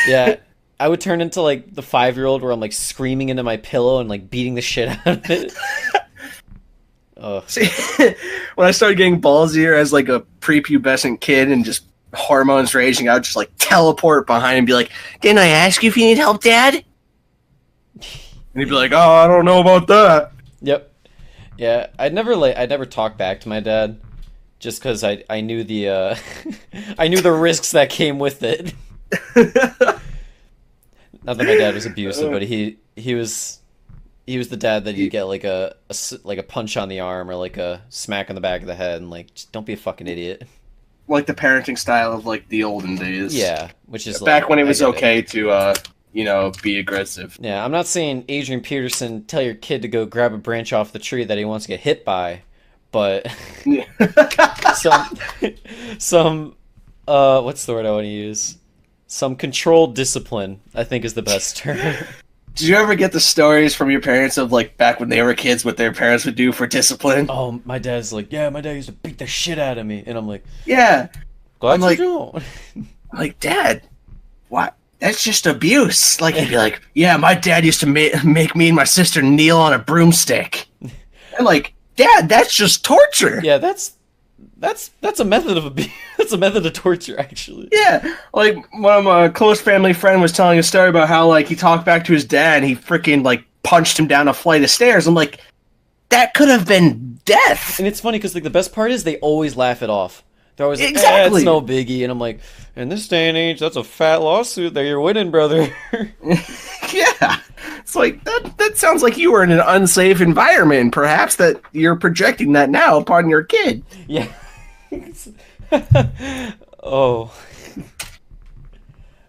Yeah, I would turn into like the 5-year-old where I'm like screaming into my pillow and like beating the shit out of it. Ugh. See, when I started getting ballsier as like a prepubescent kid and just hormones raging, I would just like teleport behind and be like, "Didn't I ask you if you need help, Dad?" And he'd be like, "Oh, I don't know about that." Yep. Yeah, I'd never talk back to my dad, just because I knew the I knew the risks that came with it. Not that my dad was abusive, but he was the dad that you get like like a punch on the arm or like a smack on the back of the head and like just don't be a fucking idiot. Like the parenting style of like the olden days. Yeah, which is back like, when it was okay to be aggressive. Yeah, I'm not saying Adrian Peterson tell your kid to go grab a branch off the tree that he wants to get hit by, but some what's the word I want to use? Some controlled discipline, I think, is the best term. Did you ever get the stories from your parents of like back when they were kids what their parents would do for discipline? Oh, my dad's like, yeah, my dad used to beat the shit out of me, and I'm like, yeah, glad I'm you like, don't. I'm like, Dad, what? That's just abuse. Like he'd be like, yeah, my dad used to make me and my sister kneel on a broomstick. I'm like, Dad, that's just torture. Yeah, that's a method of abuse. That's a method of torture, actually. Yeah, like one of my close family friend was telling a story about how like he talked back to his dad and he freaking like punched him down a flight of stairs. I'm like, that could have been death. And it's funny because like the best part is they always laugh it off. They're always like, exactly. It's no biggie, and I'm like, in this day and age, that's a fat lawsuit that you're winning, brother. Yeah, it's like that sounds like you were in an unsafe environment. Perhaps that you're projecting that now upon your kid. Yeah. Oh.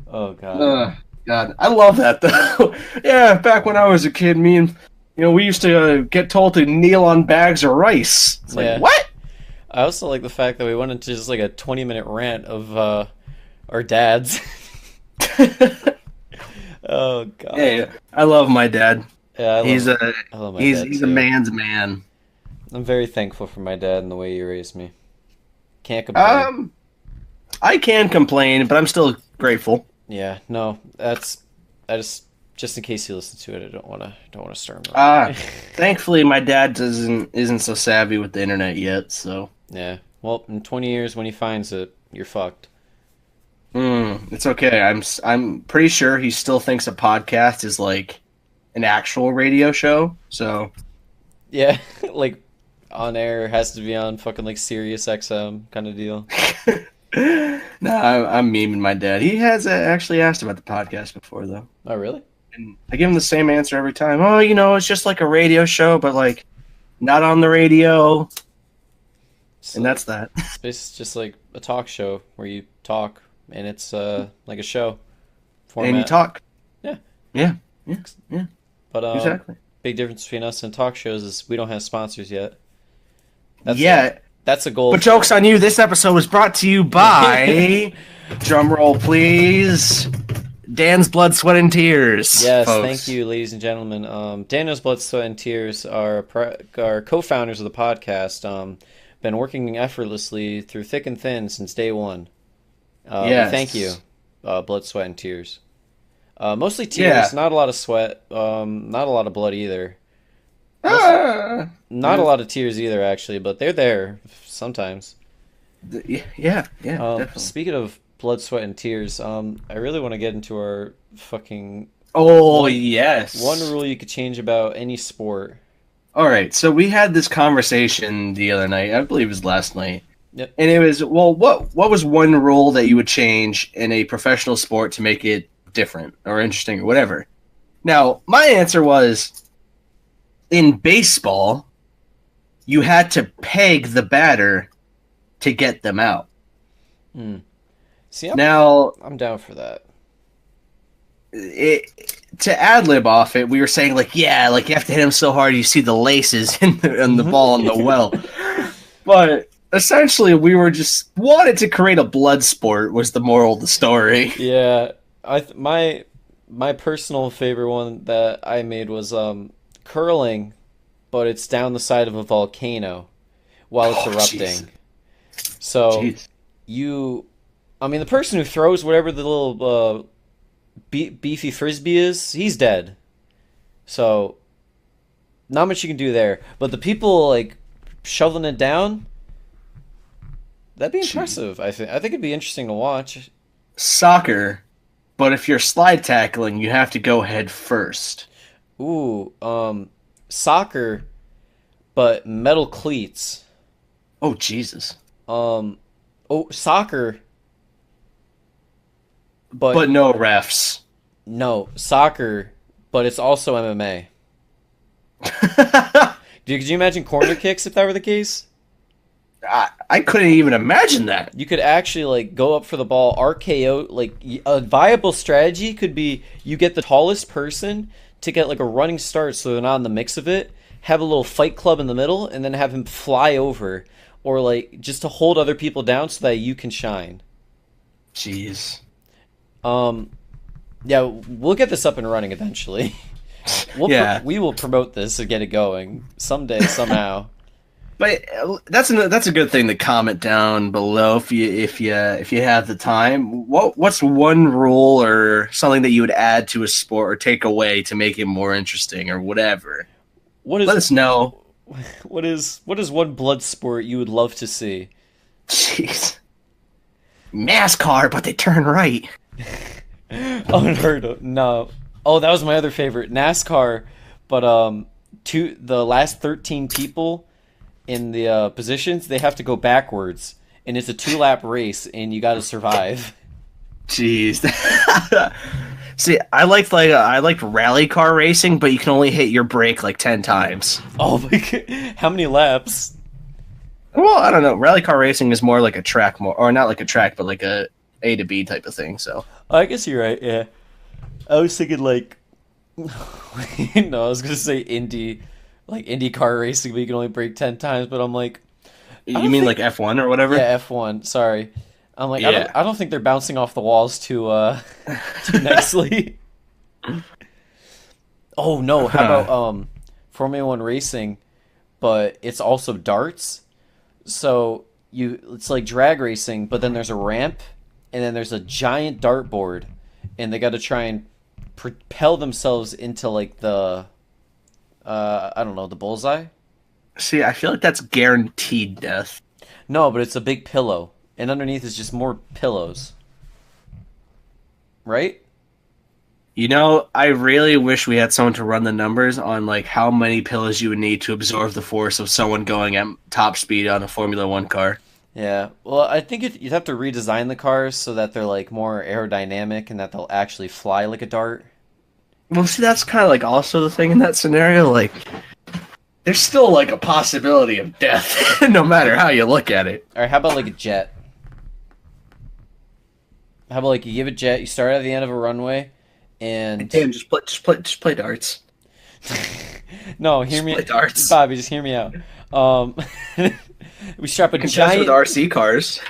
Oh God. God, I love that though. Yeah, back when I was a kid, me and we used to get told to kneel on bags of rice. It's like, what? I also like the fact that we went into just like a 20-minute rant of our dads. Oh God. Hey, I love my dad. Yeah, he's I love my dad he's too. a man's man. I'm very thankful for my dad and the way he raised me. Can't complain. I can complain, but I'm still grateful. Yeah, no, I just in case he listens to it, I don't want to stir him up. Thankfully my dad isn't so savvy with the internet yet, so. Yeah. Well, in 20 years when he finds it, you're fucked. It's okay. I'm pretty sure he still thinks a podcast is like an actual radio show. So yeah, like on air has to be on fucking like Sirius XM kind of deal. No, I'm memeing my dad. He has actually asked about the podcast before though. Oh really? And I give him the same answer every time. Oh, it's just like a radio show, but like not on the radio. So, and that's that. It's just like a talk show where you talk. And it's like a show format. And you talk. Yeah. But exactly. Big difference between us and talk shows is we don't have sponsors yet. That's a goal. But joke's on you. This episode was brought to you by, drum roll please, Dan's Blood, Sweat, and Tears. Yes, folks. Thank you, ladies and gentlemen. Daniel's Blood, Sweat, and Tears are co-founders of the podcast. Been working effortlessly through thick and thin since day one. Yes. Thank you, Blood, Sweat, and Tears. Mostly tears, not a lot of sweat, not a lot of blood either. Not a lot of tears either, actually, but they're there sometimes. Yeah, definitely. Speaking of blood, sweat, and tears, I really want to get into our fucking... yes. One rule you could change about any sport. All right, so we had this conversation the other night. I believe it was last night. Yep. And it was, what was one rule that you would change in a professional sport to make it different or interesting or whatever? Now, my answer was, in baseball, you had to peg the batter to get them out. See, I'm down for that. To ad-lib off it, we were saying, like, you have to hit him so hard you see the laces in the ball in the well. But... essentially, we were just wanted to create a blood sport. Was the moral of the story? Yeah, my personal favorite one that I made was curling, but it's down the side of a volcano while it's erupting. So Jeez. you, I mean, the person who throws whatever the little beefy frisbee is, he's dead. So not much you can do there. But the people like shoveling it down, that'd be Jeez. impressive. I think. I think it'd be interesting to watch. Soccer, but if you're slide tackling, you have to go head first. Ooh, soccer, but metal cleats. Oh Jesus! Um, oh, soccer, but But no refs. no, soccer, but it's also MMA. Could you imagine corner kicks if that were the case? I couldn't even imagine that. You could actually like go up for the ball, RKO. Like a viable strategy could be you get the tallest person to get like a running start, so they're not in the mix of it. Have a little fight club in the middle, and then have him fly over, or like just to hold other people down so that you can shine. Jeez. Um, yeah, we'll get this up and running eventually. Yeah, We will promote this and get it going someday somehow. but that's a good thing to comment down below if you have the time. What's one rule or something that you would add to a sport or take away to make it more interesting or whatever? What Let is us know. what is one blood sport you would love to see? Jeez. NASCAR, but they turn right. Unheard of. No. Oh, that was my other favorite, NASCAR. But to the last 13 people in the positions, they have to go backwards, and it's a 2-lap race, and you got to survive. Jeez. See, I liked rally car racing, but you can only hit your brake like 10 times. Oh my god, how many laps? Well, I don't know. Rally car racing is more like a track, more or not like a track, but like A to B type of thing. So I guess you're right. Yeah, I was thinking like, no, I was gonna say Indy car racing, but you can only brake 10 times. But I'm like, I you don't mean think. like F1 or whatever? Yeah, F1. Sorry. I'm like, I don't Yeah. I don't think they're bouncing off the walls too too nicely. Oh no, how about Formula 1 racing, but it's also darts. So it's like drag racing, but then there's a ramp and then there's a giant dartboard and they got to try and propel themselves into like the I don't know, the bullseye? See, I feel like that's guaranteed death. No, but it's a big pillow and underneath is just more pillows, right? You know, I really wish we had someone to run the numbers on like how many pillows you would need to absorb the force of someone going at top speed on a Formula One car. Yeah, well, I think you'd have to redesign the cars so that they're like more aerodynamic and that they'll actually fly like a dart. Well, see, that's kind of like also the thing in that scenario. Like, there's still like a possibility of death, no matter how you look at it. All right, how about like a jet? How about like you give a jet, you start at the end of a runway, and Damn, just play darts. no, hear Just me, play darts. Bobby, just hear me out. Um, we strap a Contest with giant. RC cars.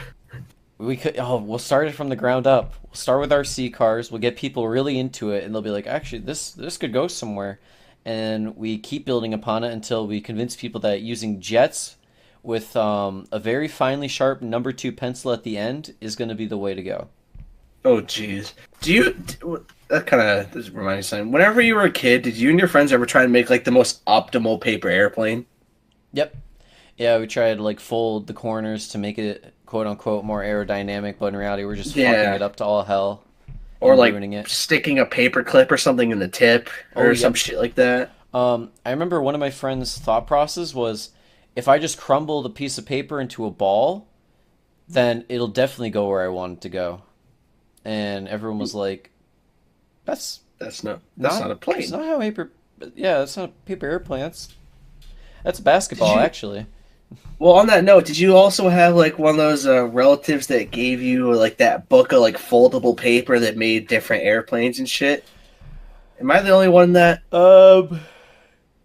We could. Oh, we'll start it from the ground up. We'll start with our C cars. We'll get people really into it, and they'll be like, actually, this could go somewhere. And we keep building upon it until we convince people that using jets with a very finely sharp number 2 pencil at the end is going to be the way to go. Oh, jeez. That kind of reminds me of something. Whenever you were a kid, did you and your friends ever try and make like the most optimal paper airplane? Yep. Yeah, we tried to like fold the corners to make it quote unquote more aerodynamic, but in reality we're just fucking Yeah. it up to all hell Or and like ruining it. sticking a paper clip or something in the tip Oh, or some yep. shit like that? I remember one of my friends' thought process was if I just crumble the piece of paper into a ball, then it'll definitely go where I want it to go. And everyone was like, "That's That's not a That's plane. not how paper. Yeah, that's not a paper airplane. That's basketball, you- actually." Well, on that note, did you also have like one of those relatives that gave you like that book of like foldable paper that made different airplanes and shit? Am I the only one that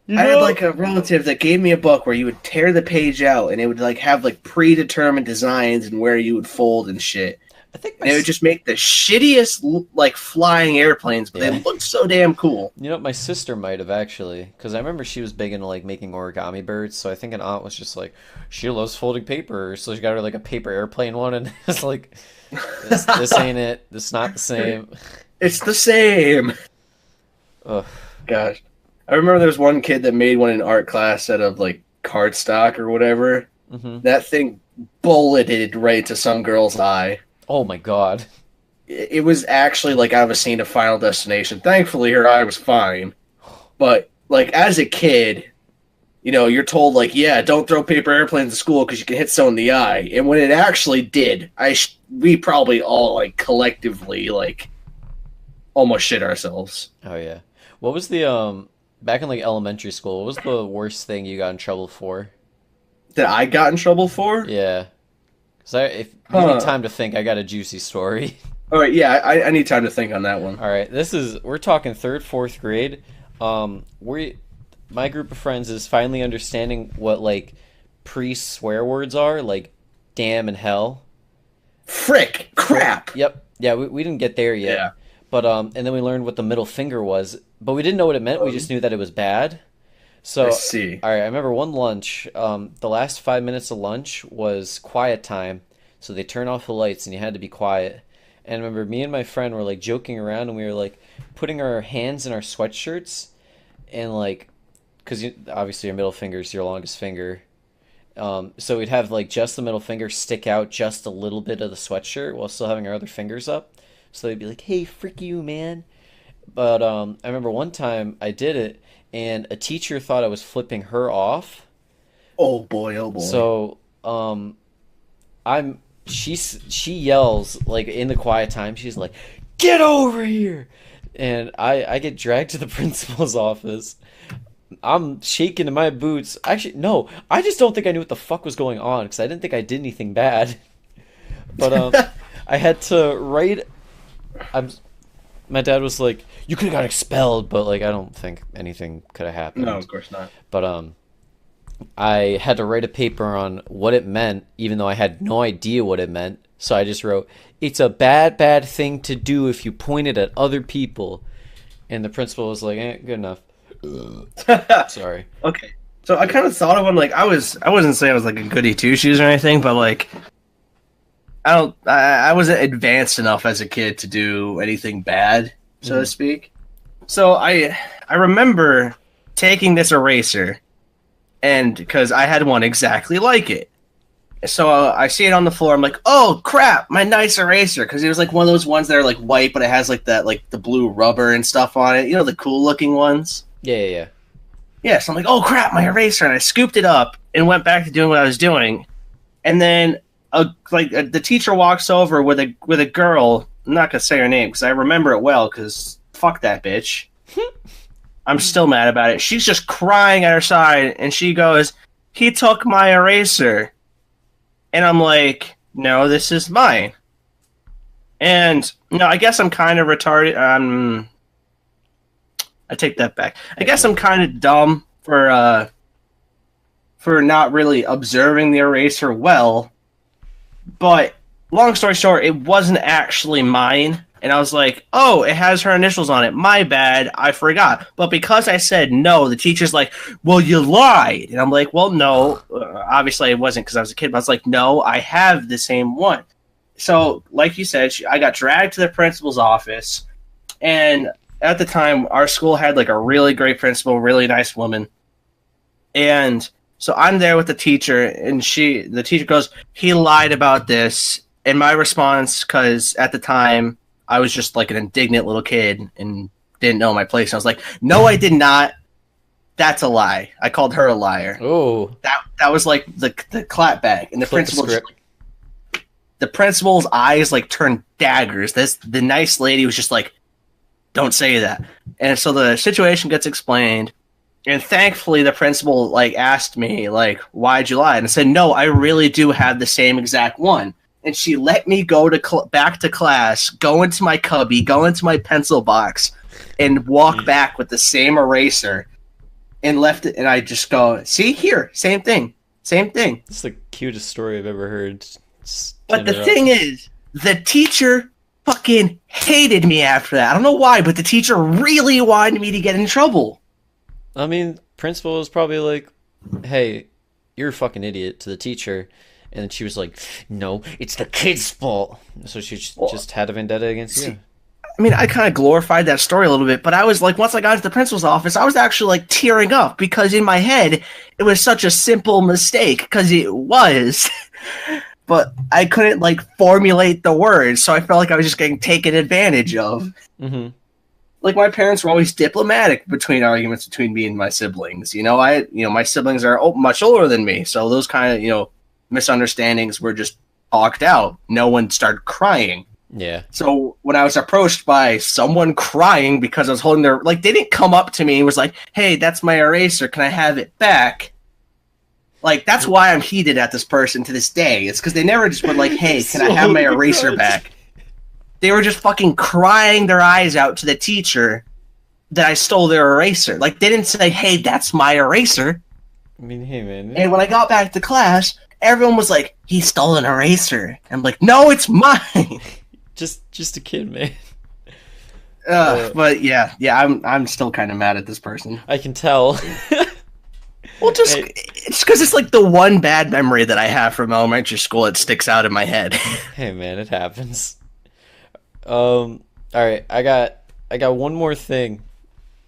You I had know, like a relative that gave me a book where you would tear the page out and it would like have like predetermined designs and where you would fold and shit. I think And it would just make the shittiest like flying airplanes, but Yeah. they looked so damn cool. You know, my sister might have actually, because I remember she was big into like making origami birds. So I think an aunt was just like, she loves folding paper, so she got her like a paper airplane one, and it's like, this ain't it. This not the same. It's the same. Ugh. Gosh. I remember there was one kid that made one in art class out of like cardstock or whatever. Hmm. That thing bulleted right to some girl's eye. Oh my God. It was actually like out of a scene of Final Destination. Thankfully, her eye was fine. But like as a kid, you know, you're told like, yeah, don't throw paper airplanes at school because you can hit someone in the eye. And when it actually did, we probably all like collectively like almost shit ourselves. Oh yeah. What was the back in like elementary school? What was the worst thing you got in trouble for? That I got in trouble for? Yeah. Because if you need time to think, I got a juicy story. All right, yeah, I need time to think on that one. All right, we're talking third, fourth grade. My group of friends is finally understanding what like pre-swear words are, like damn and hell. Frick! Crap! Yep. Yeah, we didn't get there yet. Yeah. But and then we learned what the middle finger was, but we didn't know what it meant. We just knew that it was bad. So, I see. all right, I remember one lunch. The last 5 minutes of lunch was quiet time, so they turned off the lights and you had to be quiet. And I remember me and my friend were like joking around and we were like putting our hands in our sweatshirts and like, because obviously your middle finger is your longest finger. So we'd have like just the middle finger stick out just a little bit of the sweatshirt while still having our other fingers up. So they'd be like, "Hey, frick you, man." But I remember one time I did it and a teacher thought I was flipping her off. Oh boy, oh boy. So she yells like in the quiet time. She's like, "Get over here!" And I get dragged to the principal's office. I'm shaking in my boots. Actually, no, I just don't think I knew what the fuck was going on because I didn't think I did anything bad. But I had to write. My dad was like, "You could have got expelled," but like I don't think anything could have happened. No, of course not. But I had to write a paper on what it meant, even though I had no idea what it meant. So I just wrote, "It's a bad, bad thing to do if you point it at other people." And the principal was like, "Good enough." Sorry. Okay. So I kind of thought of one like I wasn't saying I was like a goody two shoes or anything, but like I wasn't advanced enough as a kid to do anything bad, so to speak. So I remember taking this eraser, and because I had one exactly like it, so I see it on the floor. I'm like, oh crap, my nice eraser, because it was like one of those ones that are like white, but it has like that like the blue rubber and stuff on it. You know, the cool looking ones. Yeah. Yeah, so I'm like, oh crap, my eraser, and I scooped it up and went back to doing what I was doing, and then the teacher walks over with a girl. I'm not gonna say her name because I remember it well. Because fuck that bitch. I'm still mad about it. She's just crying at her side, and she goes, "He took my eraser," and I'm like, "No, this is mine." And no, I guess I'm kind of retarded. I take that back. I guess I'm kind of dumb for not really observing the eraser well. But long story short, it wasn't actually mine. And I was like, oh, it has her initials on it. My bad. I forgot. But because I said no, the teacher's like, well, you lied. And I'm like, well, no. Obviously, it wasn't because I was a kid. But I was like, no, I have the same one. So, like you said, I got dragged to the principal's office. And at the time, our school had like a really great principal, really nice woman. And so I'm there with the teacher, and the teacher goes, he lied about this. And my response, because at the time, I was just like an indignant little kid and didn't know my place. And I was like, no, I did not. That's a lie. I called her a liar. Oh. That was like the clap back. And the principal just, like, the principal's eyes like turned daggers. The nice lady was just like, don't say that. And so the situation gets explained. And thankfully, the principal like asked me, like, why'd you lie? And I said, no, I really do have the same exact one. And she let me go to back to class, go into my cubby, go into my pencil box, and walk back with the same eraser, and left it. And I just go, see here, same thing. It's the cutest story I've ever heard. But the thing is, The teacher fucking hated me after that. I don't know why, but the teacher really wanted me to get in trouble. I mean, principal was probably like, "Hey, you're a fucking idiot," to the teacher, and then she was like, "No, it's the kid's fault." So she just had a vendetta against you. I mean, I kind of glorified that story a little bit, but I was like, once I got into the principal's office, I was actually like tearing up because in my head, it was such a simple mistake because it was. But I couldn't like formulate the words, so I felt like I was just getting taken advantage of. Mm-hmm. Like my parents were always diplomatic between arguments between me and my siblings. My siblings are much older than me, so those kind of misunderstandings were just talked out. No one started crying. Yeah. So when I was approached by someone crying because I was holding their they didn't come up to me and was like, "Hey, that's my eraser. Can I have it back?" Like, that's why I'm heated at this person to this day. It's because they never just went like, "Hey, can I have my eraser back?" They were just fucking crying their eyes out to the teacher that I stole their eraser. Like, they didn't say, "Hey, that's my eraser." I mean, hey, man. And when I got back to class, everyone was like, "He stole an eraser." I'm like, "No, it's mine." Just a kid, man. But yeah, I'm still kind of mad at this person. I can tell. Well, it's because it's like the one bad memory that I have from elementary school that sticks out in my head. Hey, man, it happens. All right, I got one more thing.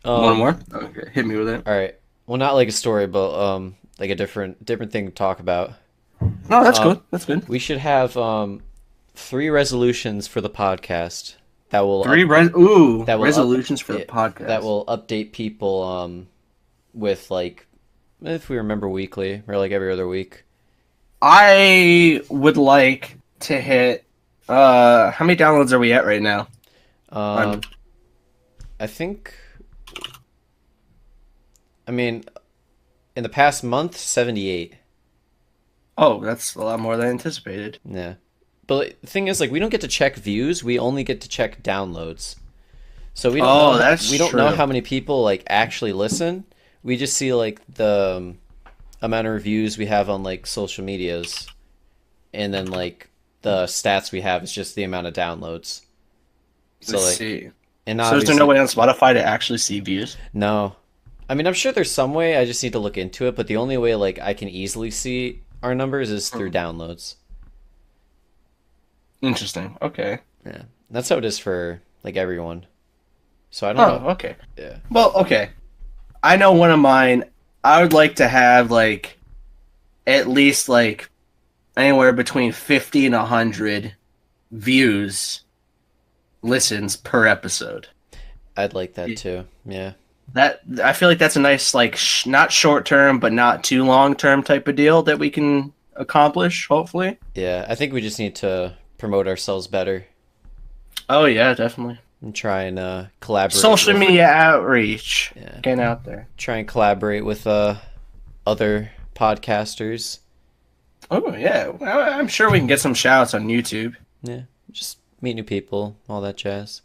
One more? Okay, hit me with it. All right. Well, not like a story, but like a different thing to talk about. No, that's good. That's good. We should have 3 resolutions for the podcast that will resolutions for the podcast that will update people with like if we remember weekly or like every other week. I would like to hit how many downloads are we at right now? I think in the past month 78. Oh, that's a lot more than anticipated. Yeah. But the thing is, like, we don't get to check views. We only get to check downloads. So we don't know how many people like actually listen. We just see like the amount of reviews we have on like social medias, and then like the stats we have is just the amount of downloads. So Let's like, see. and So is there no way on Spotify to actually see views? No, I mean I'm sure there's some way. I just need to look into it. But the only way like I can easily see our numbers is through downloads. Interesting. Okay. Yeah, that's how it is for like everyone. So I don't know. Okay. Yeah. Well, okay. I know one of mine. I would like to have like at least like anywhere between 50 and 100 views, listens per episode. I'd like that too. Yeah. That I feel like that's a nice like not short term but not too long term type of deal that we can accomplish. Hopefully. Yeah, I think we just need to promote ourselves better Oh yeah, definitely. and try and collaborate. Social media outreach. Yeah. Getting out there. Try and collaborate with other podcasters. Oh yeah, I'm sure we can get some shouts on YouTube. Yeah, just meet new people, all that jazz.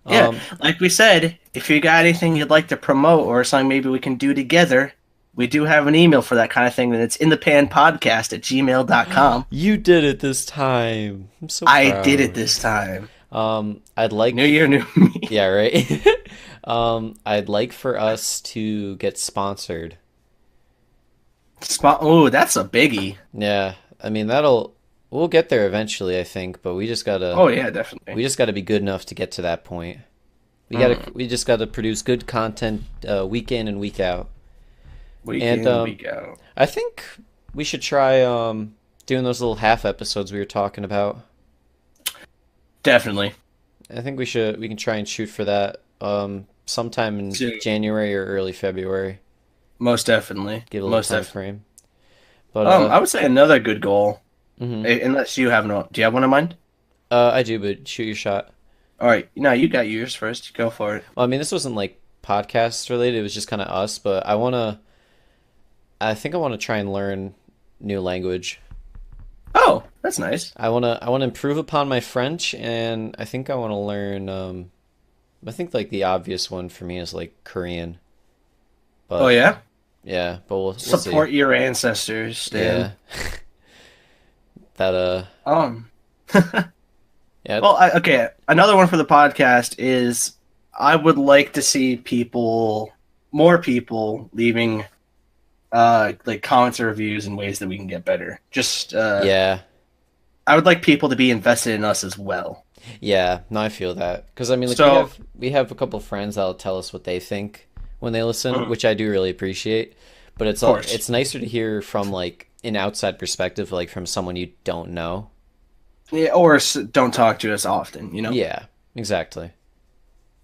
Yeah, like we said, if you got anything you'd like to promote or something maybe we can do together, we do have an email for that kind of thing, and it's inthepanpodcast@gmail.com. You did it this time. I'm so I proud. did it this time. I'd like New year, new me. Yeah, right. I'd like for us to get sponsored. Oh, that's a biggie. Yeah, I mean we'll get there eventually, I think, but we just gotta. Oh yeah, definitely. We just gotta be good enough to get to that point. We just gotta produce good content week in and week out. Week in and week out. I think we should try doing those little half episodes we were talking about. Definitely. I think we can try and shoot for that sometime in January or early February. Most definitely. Give a little time frame. But I would say another good goal. Mm-hmm. Unless you have no, do you have one in mind? I do, but shoot your shot. All right, no, you got yours first. Go for it. Well, I mean, this wasn't like podcast related; it was just kind of us. But I think I wanna try and learn new language. Oh, that's nice. I wanna improve upon my French, and I think I wanna learn. I think like the obvious one for me is like Korean. But, oh yeah. Yeah, but we'll support see. your ancestors, Dan. Yeah. That Yeah. Well, okay. Another one for the podcast is I would like to see more people leaving like comments or reviews in ways that we can get better. Just Yeah. I would like people to be invested in us as well. Yeah. No, I feel that. Because I mean, like So, we have a couple friends that'll tell us what they think when they listen, of which I do really appreciate. But course. it's nicer to hear from like an outside perspective, like from someone you don't know. Yeah, or don't talk to us often, Yeah, exactly.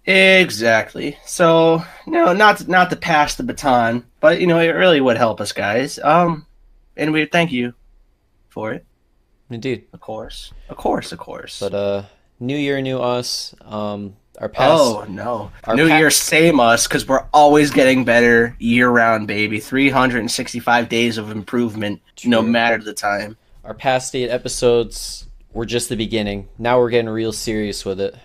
Exactly. So, not to pass the baton, but it really would help us, guys. And we thank you for it, Indeed. of course, of course, of course. But new year, new us. Our past Oh no, our New past Year, same us, because we're always getting better year round, baby. 365 days of improvement, no true. matter the time. Our past 8 episodes were just the beginning. Now we're getting real serious with it.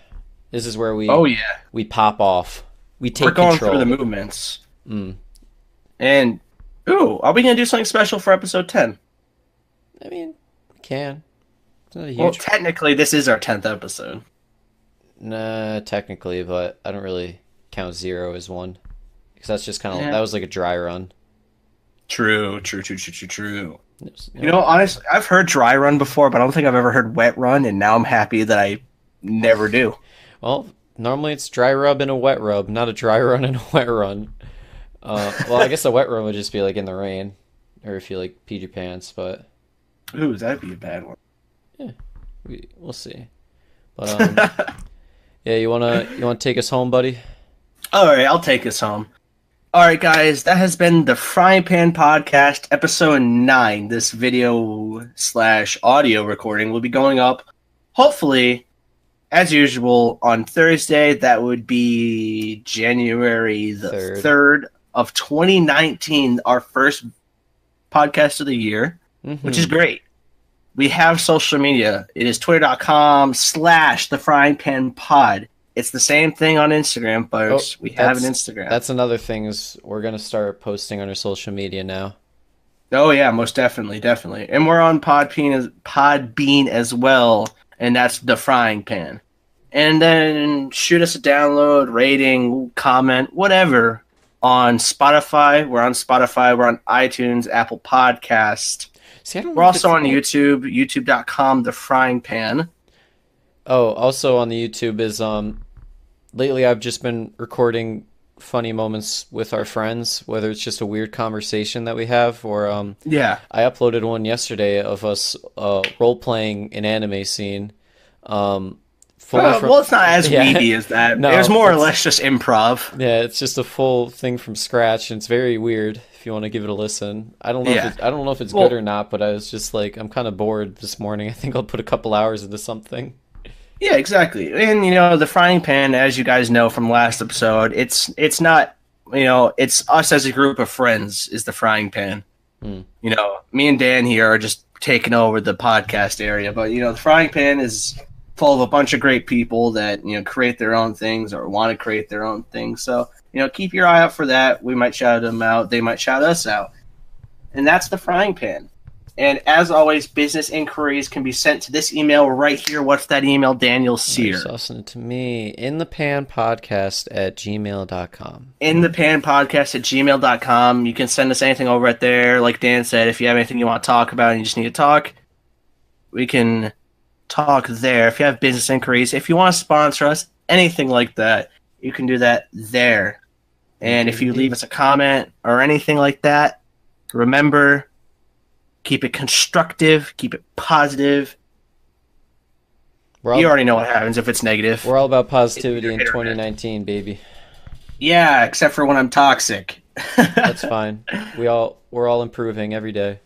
This is where Oh yeah, we pop off. We we're take going through the control. movements. Mm. And ooh, are we gonna do something special for episode 10? I mean, we can. It's not a Well, huge. technically, this is our 10th episode. Nah, technically, but I don't really count zero as one because that's just kind of Yeah. that was like a dry run. True, true, true, true, true, true. You know, Honestly, I've heard dry run before, but I don't think I've ever heard wet run, and now I'm happy that I never do. well, normally it's dry rub and a wet rub, not a dry run and a wet run. Well, I guess a wet run would just be like in the rain, or if you like peed your pants, but Ooh, that'd be a bad one. yeah, we'll see. But yeah, you wanna take us home, buddy? All right, I'll take us home. All right, guys, that has been the Frying Pan Podcast, episode 9. This video slash audio recording will be going up, hopefully, as usual, on Thursday. That would be January the Third. 3rd of 2019, our first podcast of the year, which is Hmm. great. We have social media. It is twitter.com/the frying pan pod. It's the same thing on Instagram, folks. We have an Instagram. That's another thing is we're gonna start posting on our social media now. Oh yeah, most definitely, definitely. And we're on Podbean as well, and that's the frying pan. And then shoot us a download, rating, comment, whatever on Spotify. We're on Spotify, we're on iTunes, Apple Podcast. See, I don't We're know if also it's on YouTube, youtube.com, the frying pan. Oh, also on the YouTube is lately I've just been recording funny moments with our friends, whether it's just a weird conversation that we have or Yeah. I uploaded one yesterday of us role playing an anime scene. Fully from Well, it's not as yeah. weedy as that. No, it was more or it's- less just improv. Yeah, it's just a full thing from scratch and it's very weird if you want to give it a listen. I don't know Yeah. I don't know if it's Well- good or not, but I was just like I'm kind of bored this morning. I think I'll put a couple hours into something. Yeah, exactly. And the frying pan, as you guys know from last episode, it's not it's us as a group of friends is the frying pan. Hmm. Me and Dan here are just taking over the podcast area, but the frying pan is full of a bunch of great people that create their own things or want to create their own things. So keep your eye out for that. We might shout them out. They might shout us out. And that's the frying pan. And as always, business inquiries can be sent to this email right here. What's that email, Daniel Sear? Saucing it to me in the pan podcast at gmail.com. In the pan podcast at gmail.com. You can send us anything over at there. Like Dan said, if you have anything you want to talk about and you just need to talk, we can talk there. If you have business inquiries, if you want to sponsor us, anything like that, you can do that there. And if you leave us a comment or anything like that, remember, keep it constructive, keep it positive. We're You all, already know what happens if it's negative. we're all about positivity It's in either hit or miss. 2019, baby. Yeah, except for when I'm toxic. That's fine. We're all improving every day.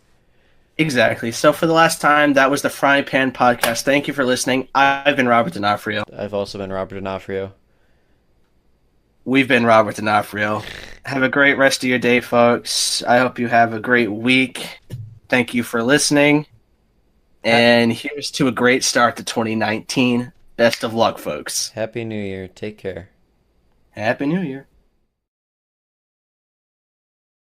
Exactly. So for the last time, that was the Frying Pan Podcast. Thank you for listening. I've been Robert D'Onofrio. I've also been Robert D'Onofrio. We've been Robert D'Onofrio. Have a great rest of your day, folks. I hope you have a great week. Thank you for listening. And here's to a great start to 2019. Best of luck, folks. Happy New Year. Take care. Happy New Year.